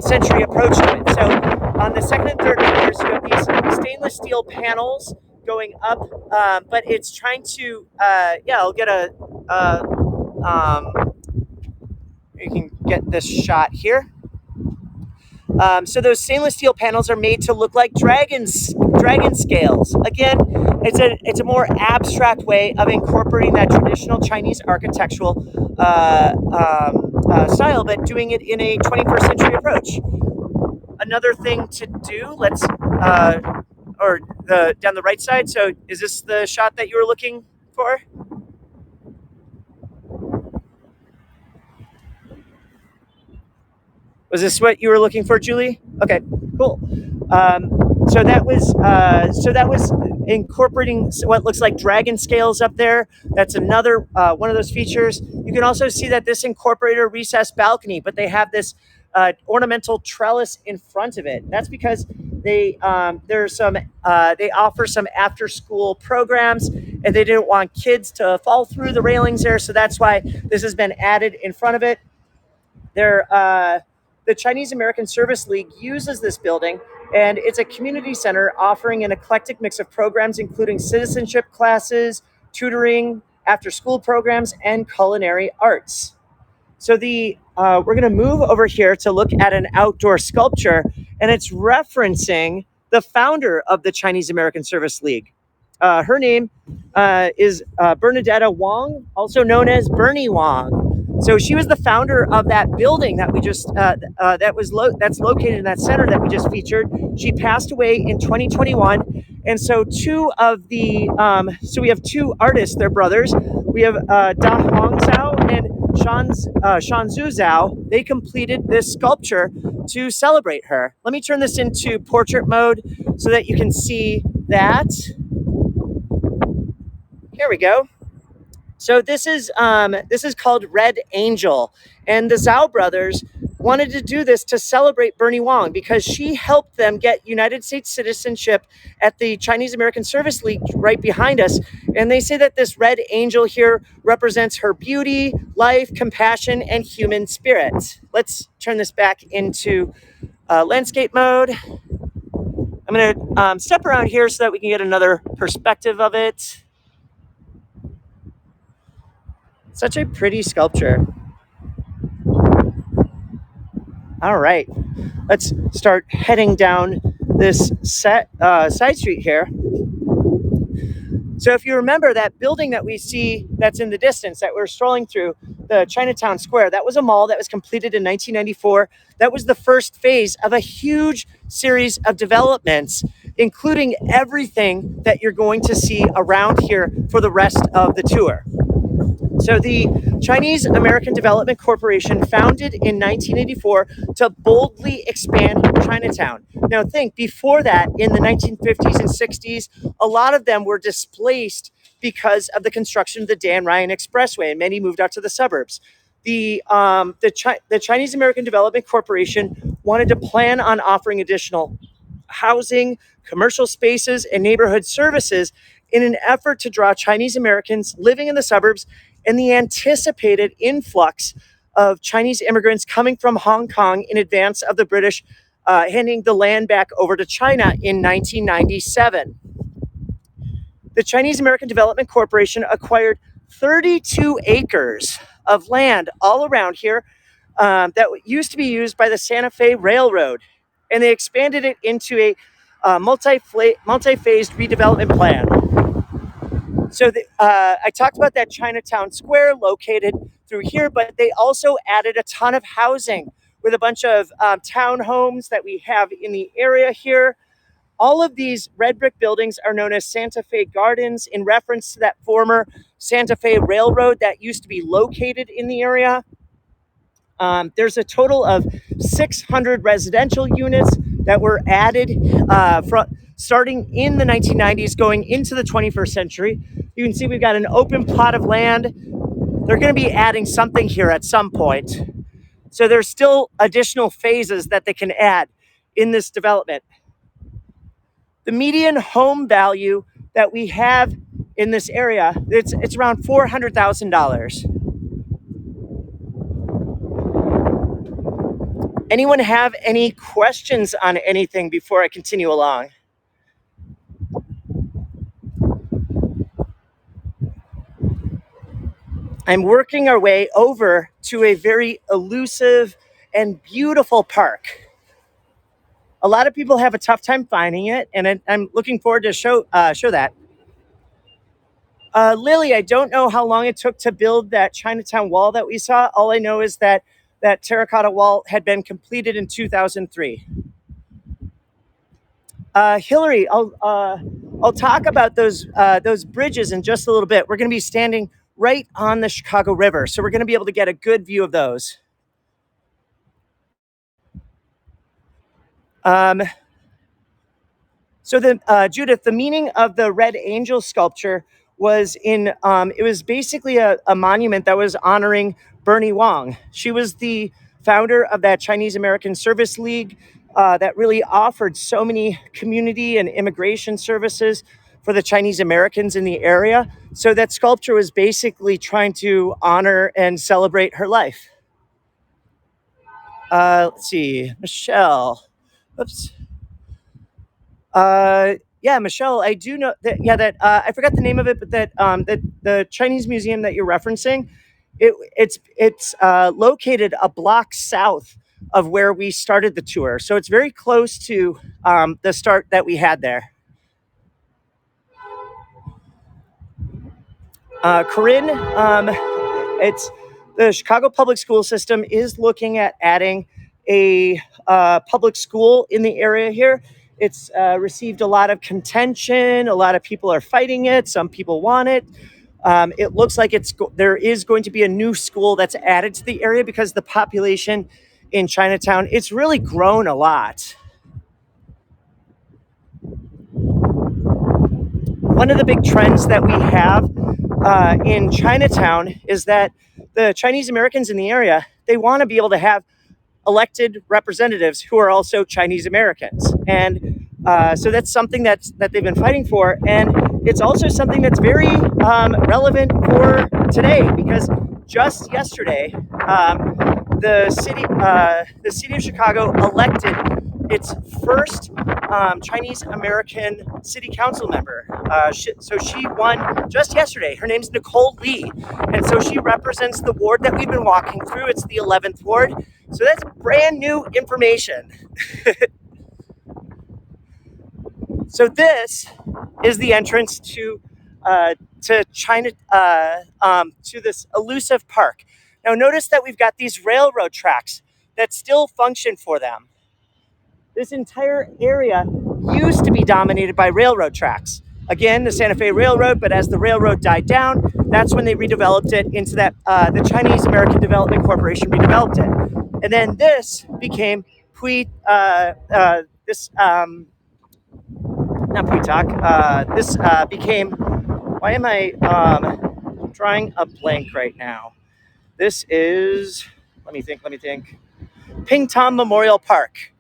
century approach to it. So on the second and third floors, you have these stainless steel panels going up, but it's trying to, I'll get you can get this shot here. So those stainless steel panels are made to look like dragon scales. Again, it's a more abstract way of incorporating that traditional Chinese architectural style, but doing it in a 21st century approach. Another thing to do, down the right side. So is this the shot that you were looking for? Was this what you were looking for, Julie? Okay, cool. So that was incorporating what looks like dragon scales up there. That's another one of those features. You can also see that this incorporated a recessed balcony, but they have this ornamental trellis in front of it. That's because they they offer some after school programs, and they didn't want kids to fall through the railings there, so that's why this has been added in front of it. The Chinese American Service League uses this building, and it's a community center offering an eclectic mix of programs, including citizenship classes, tutoring, after school programs, and culinary arts. So we're going to move over here to look at an outdoor sculpture, and it's referencing the founder of the Chinese American Service League. Her name is Bernadetta Wong, also known as Bernie Wong. So she was the founder of that building that we just that's located in that center that we just featured. She passed away in 2021, and so we have two artists. They're brothers. We have Da Hong Zhao and Shanzhu Zhao. They completed this sculpture to celebrate her. Let me turn this into portrait mode so that you can see that. Here we go. So this is called Red Angel, and the Zhao brothers wanted to do this to celebrate Bernie Wong because she helped them get United States citizenship at the Chinese American Service League right behind us. And they say that this red angel here represents her beauty, life, compassion, and human spirit. Let's turn this back into landscape mode. I'm going to step around here so that we can get another perspective of it. Such a pretty sculpture. All right, let's start heading down this side street here. So if you remember that building that we see that's in the distance that we're strolling through, the Chinatown Square, that was a mall that was completed in 1994. That was the first phase of a huge series of developments, including everything that you're going to see around here for the rest of the tour. So the Chinese American Development Corporation, founded in 1984 to boldly expand Chinatown. Now think, before that, in the 1950s and 60s, a lot of them were displaced because of the construction of the Dan Ryan Expressway, and many moved out to the suburbs. The Chinese American Development Corporation wanted to plan on offering additional housing, commercial spaces, and neighborhood services in an effort to draw Chinese Americans living in the suburbs and the anticipated influx of Chinese immigrants coming from Hong Kong in advance of the British handing the land back over to China in 1997. The Chinese American Development Corporation acquired 32 acres of land all around here that used to be used by the Santa Fe Railroad, and they expanded it into a multi-phased redevelopment plan. So I talked about that Chinatown Square located through here, but they also added a ton of housing with a bunch of townhomes that we have in the area here. All of these red brick buildings are known as Santa Fe Gardens, in reference to that former Santa Fe Railroad that used to be located in the area. There's a total of 600 residential units that were added starting in the 1990s, going into the 21st century. You can see we've got an open plot of land. They're going to be adding something here at some point. So there's still additional phases that they can add in this development. The median home value that we have in this area, it's around $400,000. Anyone have any questions on anything before I continue along? I'm working our way over to a very elusive and beautiful park. A lot of people have a tough time finding it, and I'm looking forward to show that. Lily, I don't know how long it took to build that Chinatown wall that we saw. All I know is that that terracotta wall had been completed in 2003. Hillary, I'll talk about those bridges in just a little bit. We're going to be standing right on the Chicago River, so we're going to be able to get a good view of those. So the Judith, the meaning of the red angel sculpture was in it was basically a monument that was honoring Bernie Wong. She was the founder of that Chinese American Service League that really offered so many community and immigration services for the Chinese Americans in the area. So that sculpture was basically trying to honor and celebrate her life. Let's see, Michelle. Oops. Yeah, Michelle, I do know that. Yeah, that I forgot the name of it, but that the Chinese museum that you're referencing, it's located a block south of where we started the tour, so it's very close to the start that we had there. Corinne, it's the Chicago public school system is looking at adding a public school in the area here. It's received a lot of contention. A lot of people are fighting it. Some people want it. It looks like there is going to be a new school that's added to the area because the population in Chinatown, it's really grown a lot. One of the big trends that we have in Chinatown is that the Chinese Americans in the area, they want to be able to have elected representatives who are also Chinese Americans. And so that's something that they've been fighting for. And it's also something that's very relevant for today, because just yesterday, the city of Chicago elected its first Chinese American city council member. So she won just yesterday. Her name's Nicole Lee. And so she represents the ward that we've been walking through. It's the 11th ward. So that's brand new information. So this is the entrance to China, to this elusive park. Now notice that we've got these railroad tracks that still function for them. This entire area used to be dominated by railroad tracks. Again, the Santa Fe Railroad, but as the railroad died down, that's when they redeveloped it into that, the Chinese American Development Corporation redeveloped it. And then this became not Puitak, this became, why am I drawing a blank right now? This is, let me think, Ping Tom Memorial Park.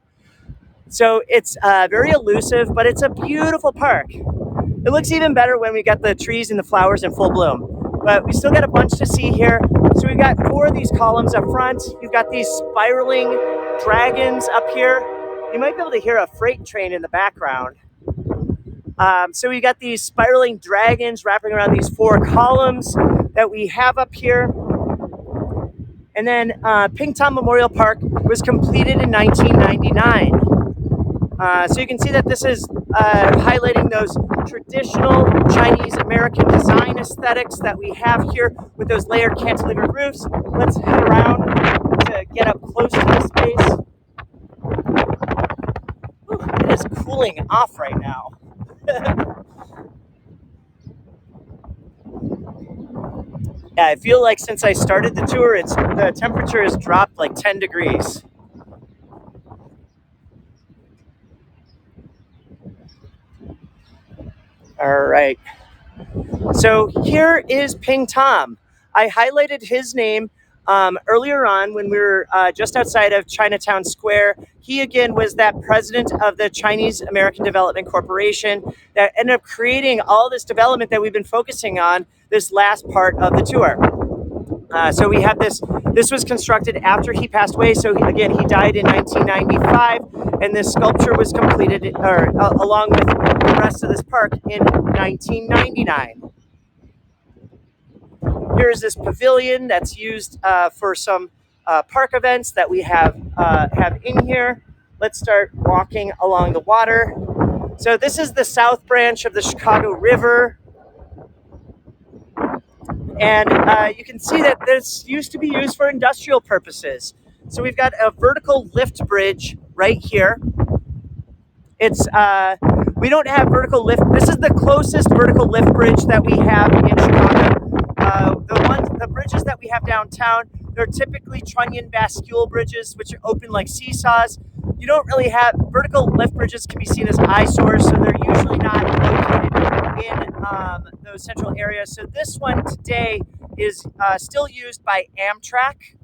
So it's very elusive, but it's a beautiful park. It looks even better when we got the trees and the flowers in full bloom. But we still got a bunch to see here. So we've got 4 of these columns up front. You've got these spiraling dragons up here. You might be able to hear a freight train in the background. So we got these spiraling dragons wrapping around these 4 columns that we have up here. And then Ping Tom Memorial Park was completed in 1999. So you can see that this is highlighting those traditional Chinese American design aesthetics that we have here with those layered cantilever roofs. Let's head around to get up close to the space. Whew, it is cooling off right now. Yeah, I feel like since I started the tour, the temperature has dropped like 10 degrees. All right. So here is Ping Tom. I highlighted his name earlier on when we were just outside of Chinatown Square. He, again, was that president of the Chinese American Development Corporation that ended up creating all this development that we've been focusing on this last part of the tour. So we have this was constructed after he passed away. So again, he died in 1995, and this sculpture was completed, along with the rest of this park, in 1999. Here's this pavilion that's used for some park events that we have in here. Let's start walking along the water. So this is the south branch of the Chicago River. And you can see that this used to be used for industrial purposes. So we've got a vertical lift bridge right here. It's we don't have vertical lift. This is the closest vertical lift bridge that we have in Chicago. The bridges that we have downtown, they're typically trunnion bascule bridges, which are open like seesaws. You don't really have vertical lift bridges. Can be seen as eyesores, so they're usually not located in those central areas. So this one today is still used by Amtrak.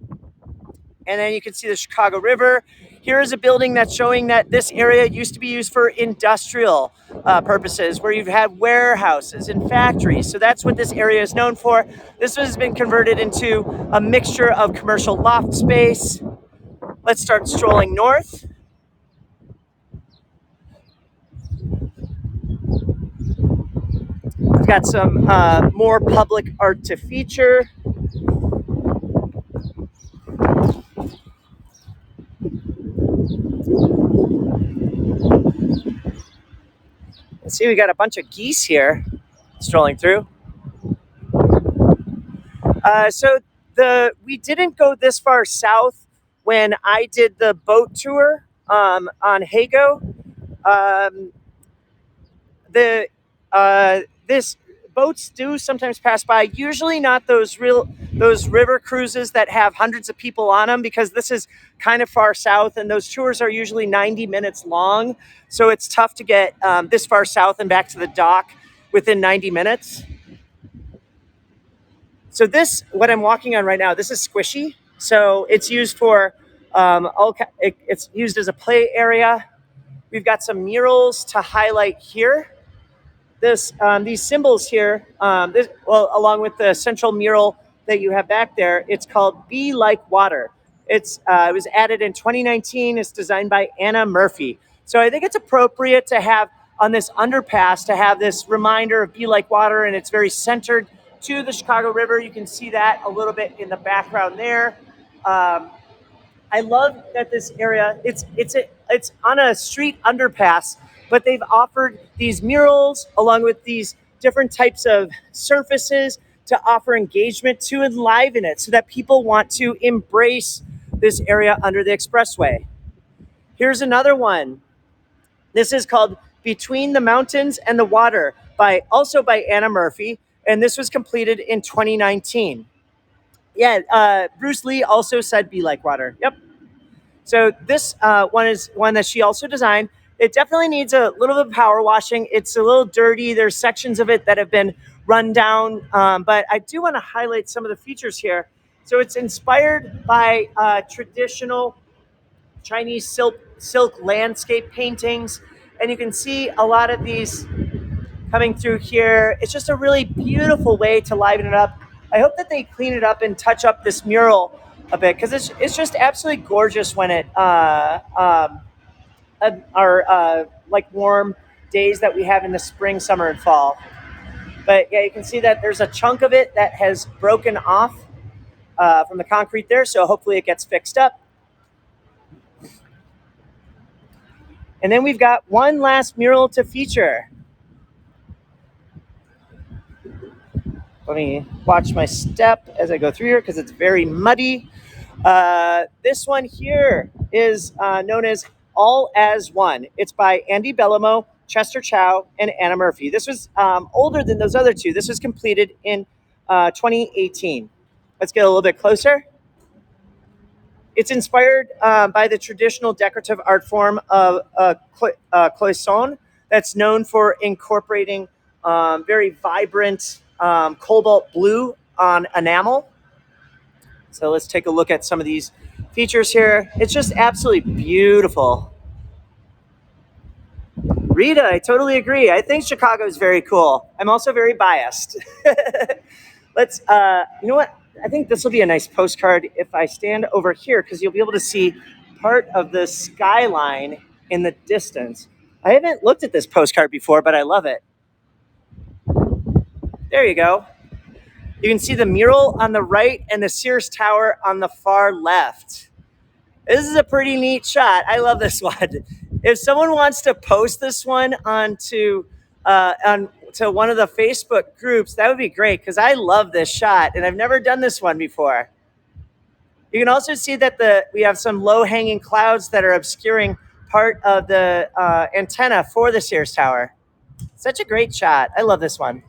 And then you can see the Chicago River. Here is a building that's showing that this area used to be used for industrial purposes, where you've had warehouses and factories. So that's what this area is known for. This has been converted into a mixture of commercial loft space. Let's start strolling north. We've got some more public art to feature. Let's see, we got a bunch of geese here strolling through. So we didn't go this far south when I did the boat tour on Hago. This boats do sometimes pass by. Usually not those river cruises that have hundreds of people on them, because this is kind of far south, and those tours are usually 90 minutes long. So it's tough to get this far south and back to the dock within 90 minutes. So what I'm walking on right now, this is squishy. So it's used for it's used as a play area. We've got some murals to highlight here. These symbols here, along with the central mural that you have back there, it's called "Be Like Water." It was added in 2019. It's designed by Anna Murphy. So I think it's appropriate to have on this underpass to have this reminder of "Be Like Water," and it's very centered to the Chicago River. You can see that a little bit in the background there. I love that this area, it's on a street underpass, but they've offered these murals along with these different types of surfaces to offer engagement, to enliven it so that people want to embrace this area under the expressway. Here's another one. This is called "Between the Mountains and the Water," also by Anna Murphy, and this was completed in 2019. Yeah, Bruce Lee also said "Be like water." Yep. So this one is one that she also designed. It definitely needs a little bit of power washing. It's a little dirty. There's sections of it that have been run down, but I do want to highlight some of the features here. So it's inspired by traditional Chinese silk landscape paintings, and you can see a lot of these coming through here. It's just a really beautiful way to liven it up. I hope that they clean it up and touch up this mural a bit, because it's just absolutely gorgeous when it are like warm days that we have in the spring, summer, and fall. But yeah, you can see that there's a chunk of it that has broken off from the concrete there, so hopefully it gets fixed up. And then we've got one last mural to feature. Let me watch my step as I go through here because it's very muddy. This one here is known as "All as One." It's by Andy Bellamo, Chester Chow, and Anna Murphy. This was older than those other two. This was completed in 2018. Let's get a little bit closer. It's inspired by the traditional decorative art form of cloisonne that's known for incorporating very vibrant cobalt blue on enamel. So let's take a look at some of these features here. It's just absolutely beautiful. Rita, I totally agree. I think Chicago is very cool. I'm also very biased. Let's, you know what? I think this will be a nice postcard if I stand over here, because you'll be able to see part of the skyline in the distance. I haven't looked at this postcard before, but I love it. There you go. You can see the mural on the right and the Sears Tower on the far left. This is a pretty neat shot. I love this one. If someone wants to post this one onto one of the Facebook groups, that would be great, because I love this shot and I've never done this one before. You can also see that we have some low-hanging clouds that are obscuring part of the antenna for the Sears Tower. Such a great shot. I love this one.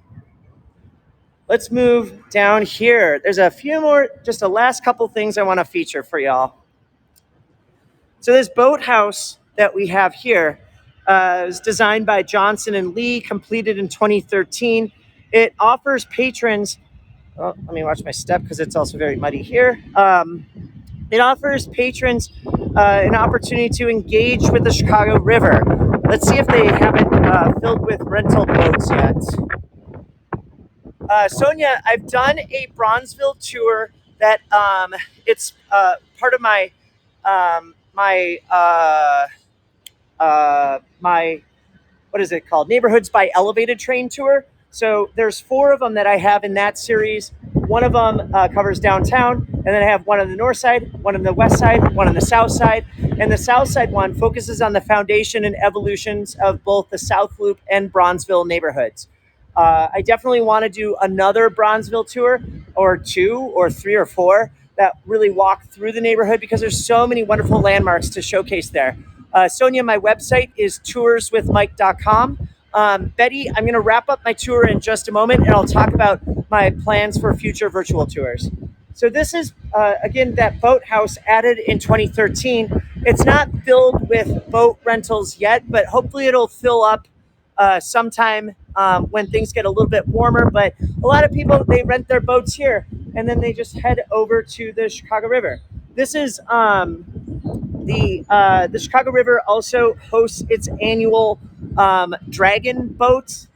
Let's move down here. There's a few more, just a last couple things I want to feature for y'all. So this boathouse that we have here, It was designed by Johnson and Lee, completed in 2013. It offers patrons, well, let me watch my step because it's also very muddy here. It offers patrons an opportunity to engage with the Chicago River. Let's see if they have it filled with rental boats yet. Sonia, I've done a Bronzeville tour that it's part of my my what is it called? Neighborhoods by Elevated Train tour. So there's 4 of them that I have in that series. One of them covers downtown, and then I have one on the north side, one on the west side, one on the south side. And the south side one focuses on the foundation and evolutions of both the South Loop and Bronzeville neighborhoods. I definitely want to do another Bronzeville tour, or 2 or 3 or 4, that really walk through the neighborhood because there's so many wonderful landmarks to showcase there. Sonia, my website is tourswithmike.com. Betty, I'm going to wrap up my tour in just a moment, and I'll talk about my plans for future virtual tours. So this is, again, that boathouse added in 2013. It's not filled with boat rentals yet, but hopefully it'll fill up sometime when things get a little bit warmer. But a lot of people, they rent their boats here, and then they just head over to the Chicago River. This is the Chicago River also hosts its annual dragon boat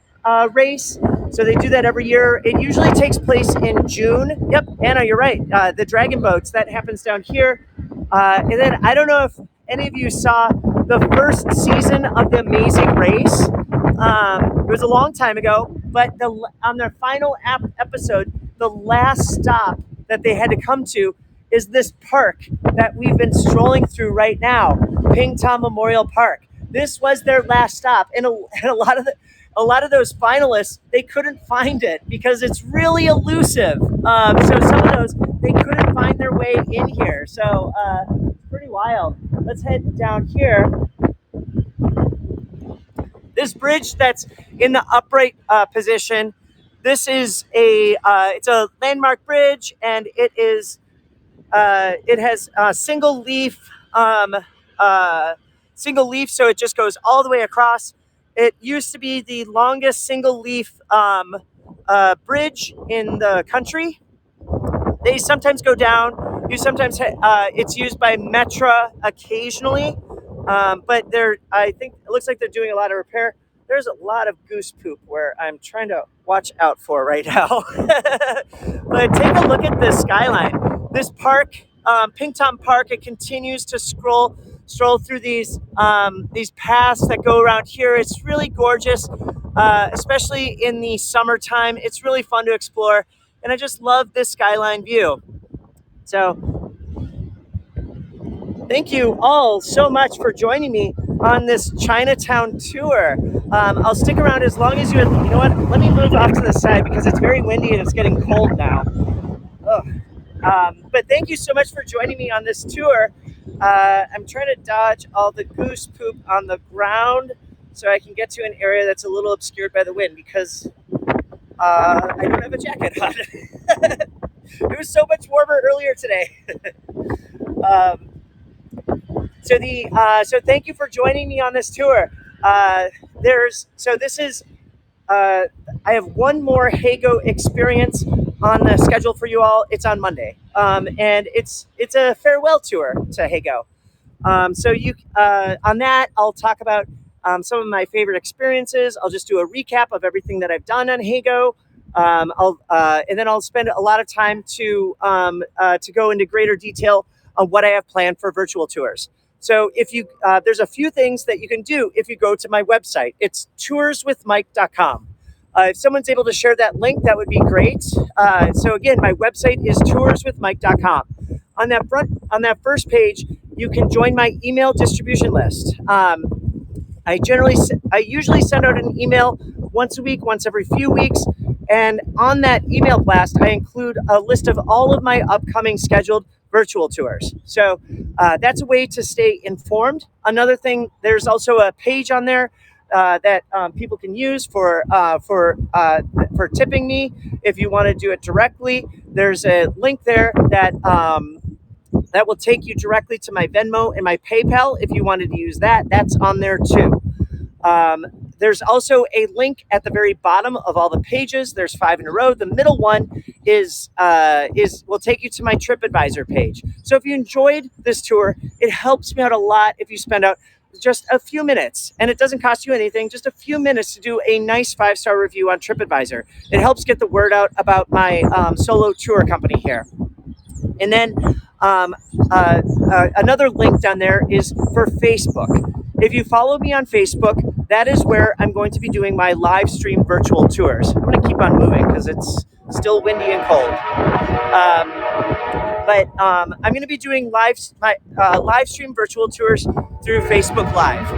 race. So they do that every year. It usually takes place in June. Yep, Anna, you're right. The dragon boats, that happens down here. And then I don't know if any of you saw the first season of The Amazing Race. It was a long time ago, but on their final episode, the last stop that they had to come to is this park that we've been strolling through right now, Pingtom Memorial Park. This was their last stop, and a lot of those finalists, they couldn't find it because it's really elusive. So some of those, they couldn't find their way in here. So it's pretty wild. Let's head down here. This bridge that's in the upright position, this is it's a landmark bridge, and it has single leaf, so it just goes all the way across. It used to be the longest single leaf bridge in the country. They sometimes go down. It's used by Metra occasionally, but I think it looks like they're doing a lot of repair. There's a lot of goose poop where I'm trying to watch out for right now. But take a look at this skyline. This park, Pingtom Park, it continues to stroll through these paths that go around here. It's really gorgeous, especially in the summertime. It's really fun to explore, and I just love this skyline view. So thank you all so much for joining me on this Chinatown tour. I'll stick around as long as you know what, let me move off to the side because it's very windy and it's getting cold now. But thank you so much for joining me on this tour. I'm trying to dodge all the goose poop on the ground so I can get to an area that's a little obscured by the wind because I don't have a jacket on. It was so much warmer earlier today. So thank you for joining me on this tour. I have one more Hago experience on the schedule for you all. It's on Monday, and it's a farewell tour to Hago. On that, I'll talk about some of my favorite experiences. I'll just do a recap of everything that I've done on Hago. And then I'll spend a lot of time to go into greater detail on what I have planned for virtual tours. So if you there's a few things that you can do if you go to my website. It's tourswithmike.com. If someone's able to share that link, that would be great. So again, my website is tourswithmike.com. On that first page, you can join my email distribution list. I usually send out an email once a week, once every few weeks. And on that email blast, I include a list of all of my upcoming scheduled virtual tours. So that's a way to stay informed. Another thing, there's also a page on there that people can use for tipping me. If you want to do it directly, there's a link there that will take you directly to my Venmo and my PayPal. If you wanted to use that, that's on there too. There's also a link at the very bottom of all the pages. There's 5 in a row. The middle one is will take you to my TripAdvisor page. So if you enjoyed this tour, it helps me out a lot if you spend out just a few minutes, and it doesn't cost you anything, just a few minutes to do a nice 5-star review on TripAdvisor. It helps get the word out about my solo tour company here. And then another link down there is for Facebook. If you follow me on Facebook, that is where I'm going to be doing my live stream virtual tours. I'm going to keep on moving because it's still windy and cold. But I'm going to be doing live stream virtual tours through Facebook Live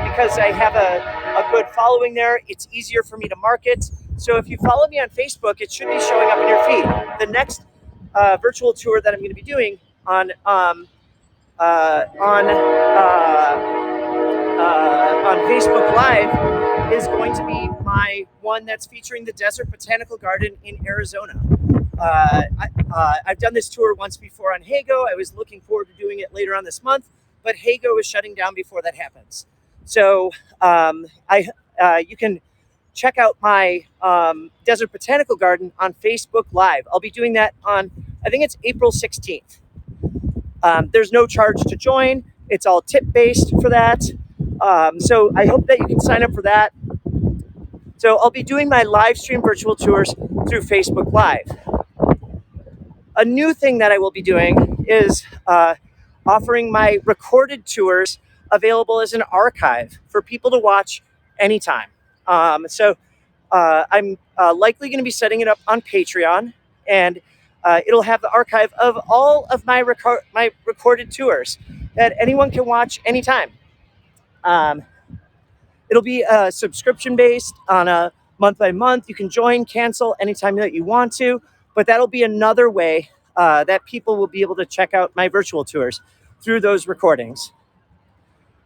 because I have a good following there. It's easier for me to market. So if you follow me on Facebook, it should be showing up in your feed. The next virtual tour that I'm going to be doing on Facebook Live is going to be my one that's featuring the Desert Botanical Garden in Arizona. I've done this tour once before on Hago. I was looking forward to doing it later on this month, but Hago is shutting down before that happens. So you can check out my Desert Botanical Garden on Facebook Live. I'll be doing that on, I think it's April 16th. There's no charge to join. It's all tip-based for that. So I hope that you can sign up for that. So I'll be doing my live stream virtual tours through Facebook Live. A new thing that I will be doing is offering my recorded tours available as an archive for people to watch anytime. So I'm likely going to be setting it up on Patreon, and it'll have the archive of all of my recorded tours that anyone can watch anytime. It'll be subscription based on a month by month. You can join, cancel anytime that you want to, but that'll be another way that people will be able to check out my virtual tours through those recordings.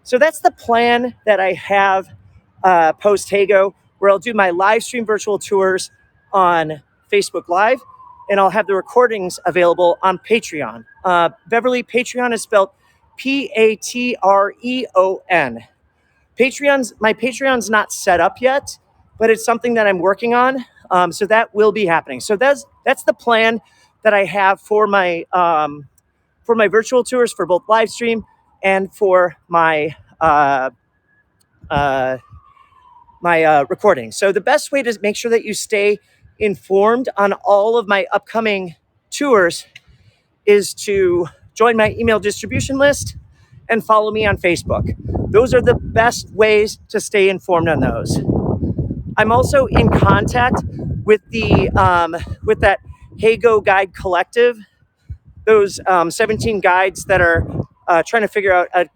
So that's the plan that I have post Hago, where I'll do my live stream virtual tours on Facebook Live, and I'll have the recordings available on Patreon. Beverly, Patreon is spelled Patreon. My Patreon's not set up yet, but it's something that I'm working on. So that will be happening. So that's the plan that I have for my virtual tours, for both live stream and for my recording. So the best way to make sure that you stay informed on all of my upcoming tours is to join my email distribution list and follow me on Facebook. Those are the best ways to stay informed on those. I'm also in contact with with that Hago Guide Collective, those 17 guides that are trying to figure out a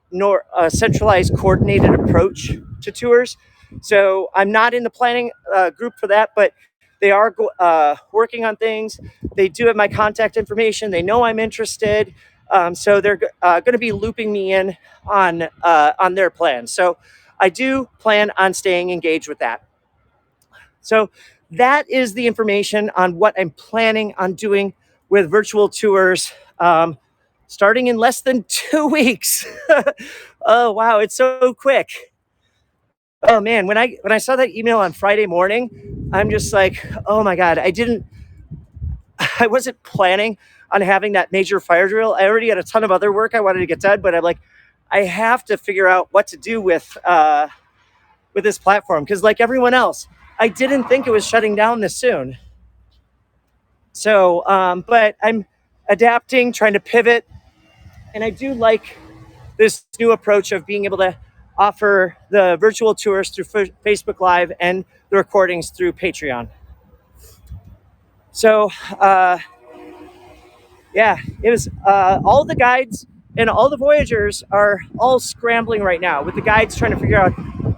centralized, coordinated approach to tours. So I'm not in the planning group for that, but they are working on things. They do have my contact information. They know I'm interested. So they're going to be looping me in on their plans. So I do plan on staying engaged with that. So that is the information on what I'm planning on doing with virtual tours starting in less than 2 weeks. Oh, wow. It's so quick. Oh, man. When I saw that email on Friday morning, I'm just like, oh, my God. I wasn't planning on having that major fire drill. I already had a ton of other work I wanted to get done, but I'm like, I have to figure out what to do with this platform, because like everyone else, I didn't think it was shutting down this soon. So, but I'm adapting, trying to pivot, and I do like this new approach of being able to offer the virtual tours through Facebook Live and the recordings through Patreon. So, yeah, it was all the guides and all the Voyagers are all scrambling right now with the guides trying to figure out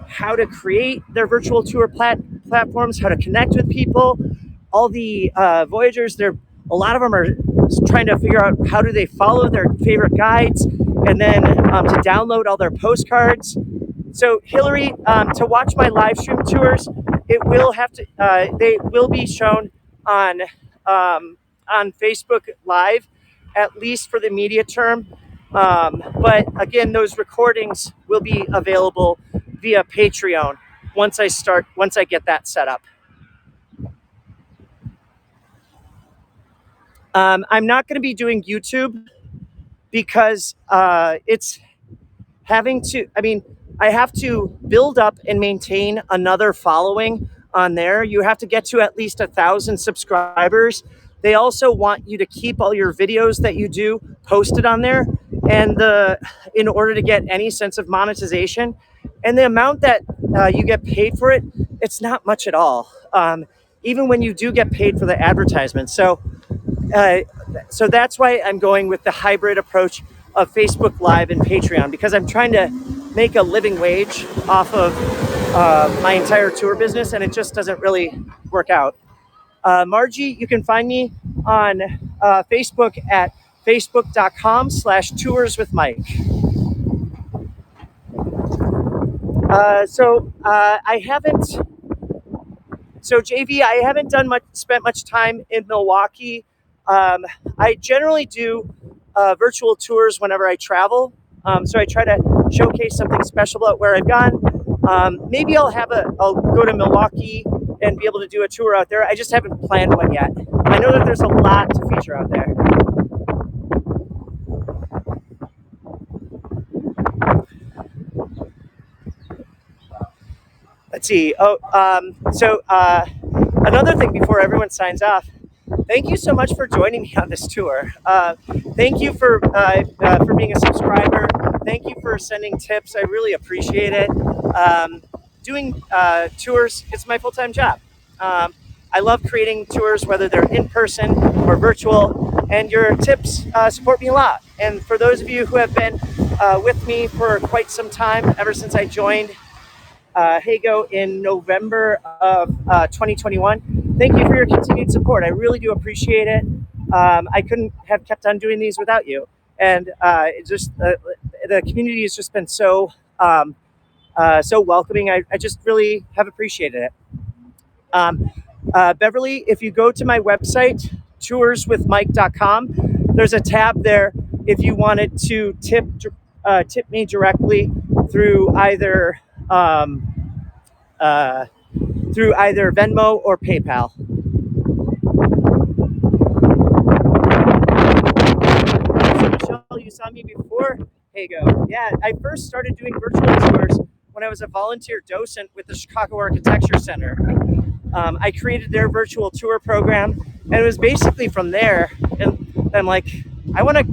how to create their virtual tour platforms, how to connect with people. All the Voyagers, a lot of them are trying to figure out how do they follow their favorite guides, and then to download all their postcards. So Hillary, to watch my live stream tours, it will have to. They will be shown on Facebook Live, at least for the immediate term. But again, those recordings will be available via Patreon once I get that set up. I'm not going to be doing YouTube because it's having to, I mean, I have to build up and maintain another following on there. You have to get to at least 1,000 subscribers. They also want you to keep all your videos that you do posted on there, and in order to get any sense of monetization. And the amount that you get paid for it, it's not much at all. Even when you do get paid for the advertisement. So that's why I'm going with the hybrid approach of Facebook Live and Patreon, because I'm trying to make a living wage off of my entire tour business, and it just doesn't really work out. Margie, you can find me on Facebook at facebook.com/tourswithmike. So JV, I haven't spent much time in Milwaukee. I generally do virtual tours whenever I travel. So I try to showcase something special about where I've gone. Maybe I'll go to Milwaukee and be able to do a tour out there. I just haven't planned one yet. I know that there's a lot to feature out there. Let's see. Another thing before everyone signs off. Thank you so much for joining me on this tour. Thank you for being a subscriber. Thank you for sending tips. I really appreciate it. Doing tours, it's my full-time job. I love creating tours, whether they're in person or virtual, and your tips support me a lot. And for those of you who have been with me for quite some time, ever since I joined Hago in November of 2021. Thank you for your continued support. I really do appreciate it. I couldn't have kept on doing these without you. And the community has just been so welcoming. I just really have appreciated it. Beverly, if you go to my website, tourswithmike.com, there's a tab there if you wanted to tip me directly through either Venmo or PayPal. So Michelle, you saw me before Hago. Yeah, I first started doing virtual tours when I was a volunteer docent with the Chicago Architecture Center. I created their virtual tour program, and it was basically from there. And I'm like, I want to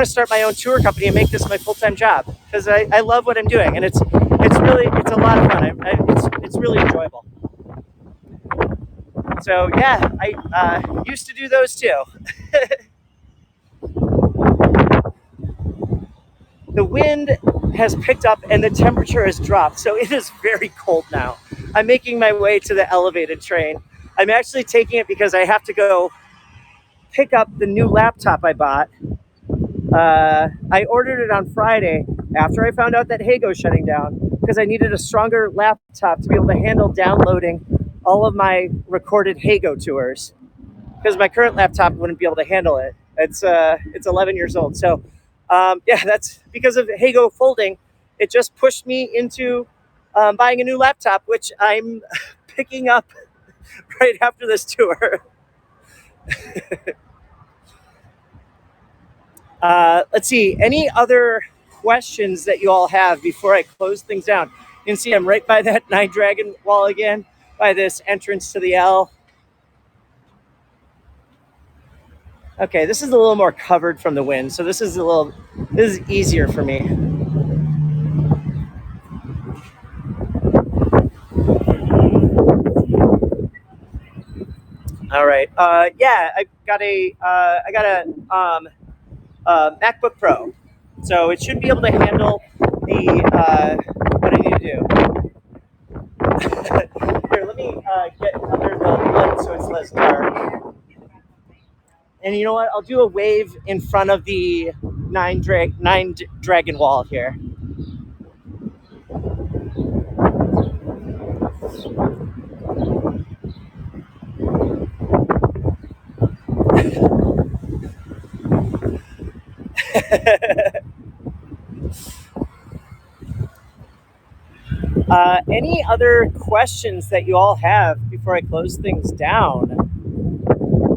start my own tour company and make this my full-time job, because I love what I'm doing, and it's a lot of fun. It's really enjoyable. So yeah, I used to do those too. The wind has picked up and the temperature has dropped, so it is very cold now. I'm making my way to the elevated train. I'm actually taking it because I have to go pick up the new laptop I bought. I ordered it on Friday after I found out that Hago's shutting down, because I needed a stronger laptop to be able to handle downloading all of my recorded Hago tours, because my current laptop wouldn't be able to handle it. It's 11 years old. So yeah, that's because of Hago folding. It just pushed me into buying a new laptop, which I'm picking up right after this tour. Let's see, any other questions that you all have before I close things down? You can see I'm right by that 9 Dragon wall again, by this entrance to the L. Okay, this is a little more covered from the wind, so this is easier for me. All right. Yeah, I got a MacBook Pro, so it should be able to handle what I need to do. Here, let me get under the light so it's less dark. And you know what? I'll do a wave in front of the 9 Dragon wall here. Any other questions that you all have before I close things down?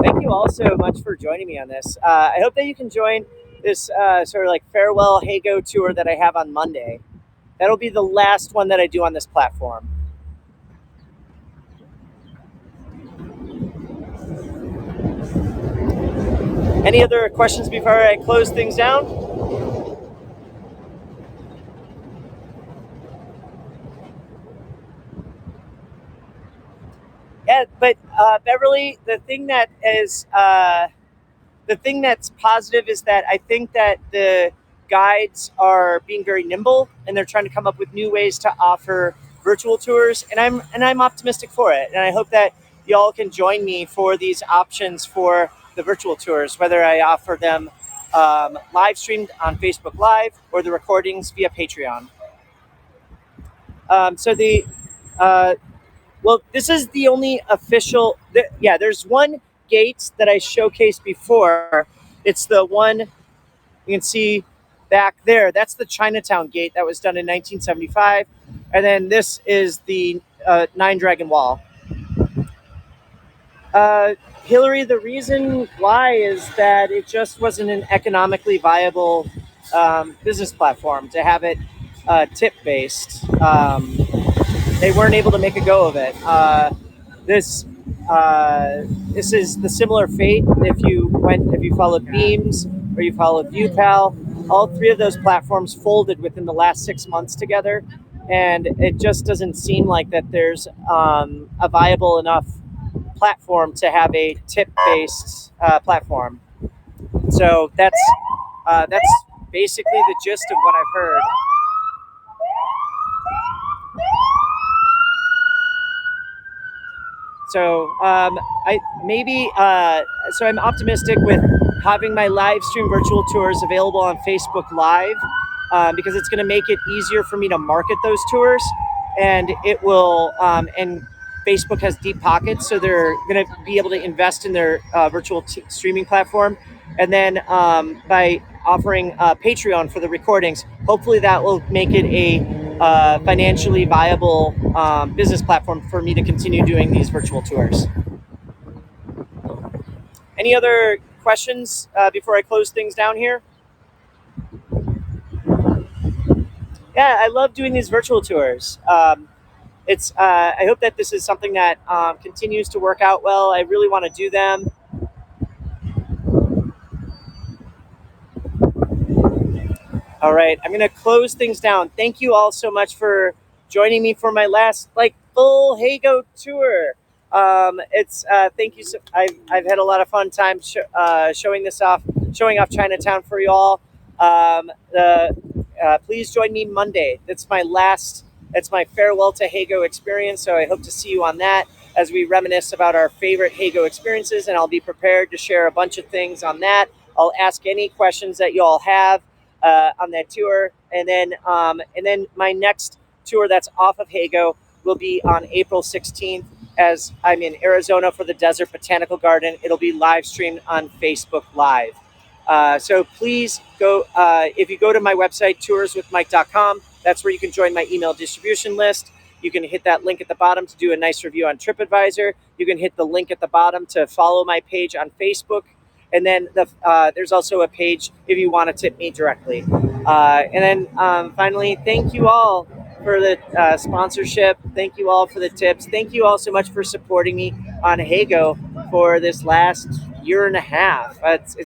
Thank you all so much for joining me on this. I hope that you can join this sort of like farewell Hago tour that I have on Monday. That'll be the last one that I do on this platform. Any other questions before I close things down? Yeah, but Beverly, the thing that's positive is that I think that the guides are being very nimble and they're trying to come up with new ways to offer virtual tours, and I'm optimistic for it, and I hope that y'all can join me for these options for the virtual tours, whether I offer them live streamed on Facebook Live or the recordings via Patreon. So the Well, this is the only official. Yeah, there's one gate that I showcased before. It's the one you can see back there. That's the Chinatown gate that was done in 1975. And then this is the Nine Dragon Wall. Hillary, the reason why is that it just wasn't an economically viable business platform to have it tip based. They weren't able to make a go of it. This this is the similar fate if you followed Beams or you followed ViewPal. All three of those platforms folded within the last 6 months together, and it just doesn't seem like that there's a viable enough platform to have a tip-based platform. So that's basically the gist of what I've heard. So I'm optimistic with having my live stream virtual tours available on Facebook Live because it's going to make it easier for me to market those tours, and it will and Facebook has deep pockets, so they're going to be able to invest in their virtual streaming platform, and then by offering Patreon for the recordings, hopefully that will make it a financially viable business platform for me to continue doing these virtual tours. Any other questions before I close things down here? Yeah, I love doing these virtual tours. I hope that this is something that continues to work out well. I really want to do them. All right, I'm going to close things down. Thank you all so much for joining me for my last full Hago tour. It's thank you. I've had a lot of fun time showing off Chinatown for you all. Please join me Monday. That's my farewell to Hago experience. So I hope to see you on that as we reminisce about our favorite Hago experiences, and I'll be prepared to share a bunch of things on that. I'll ask any questions that you all have on that tour, and then my next tour that's off of Hago will be on April 16th as I'm in Arizona for the Desert Botanical Garden. It'll be live streamed on Facebook Live. So please go, if you go to my website, tourswithmike.com, that's where you can join my email distribution list. You can hit that link at the bottom to do a nice review on TripAdvisor. You can hit the link at the bottom to follow my page on Facebook. And then there's also a page if you want to tip me directly. And then finally, thank you all for the sponsorship. Thank you all for the tips. Thank you all so much for supporting me on Hago for this last year and a half. It's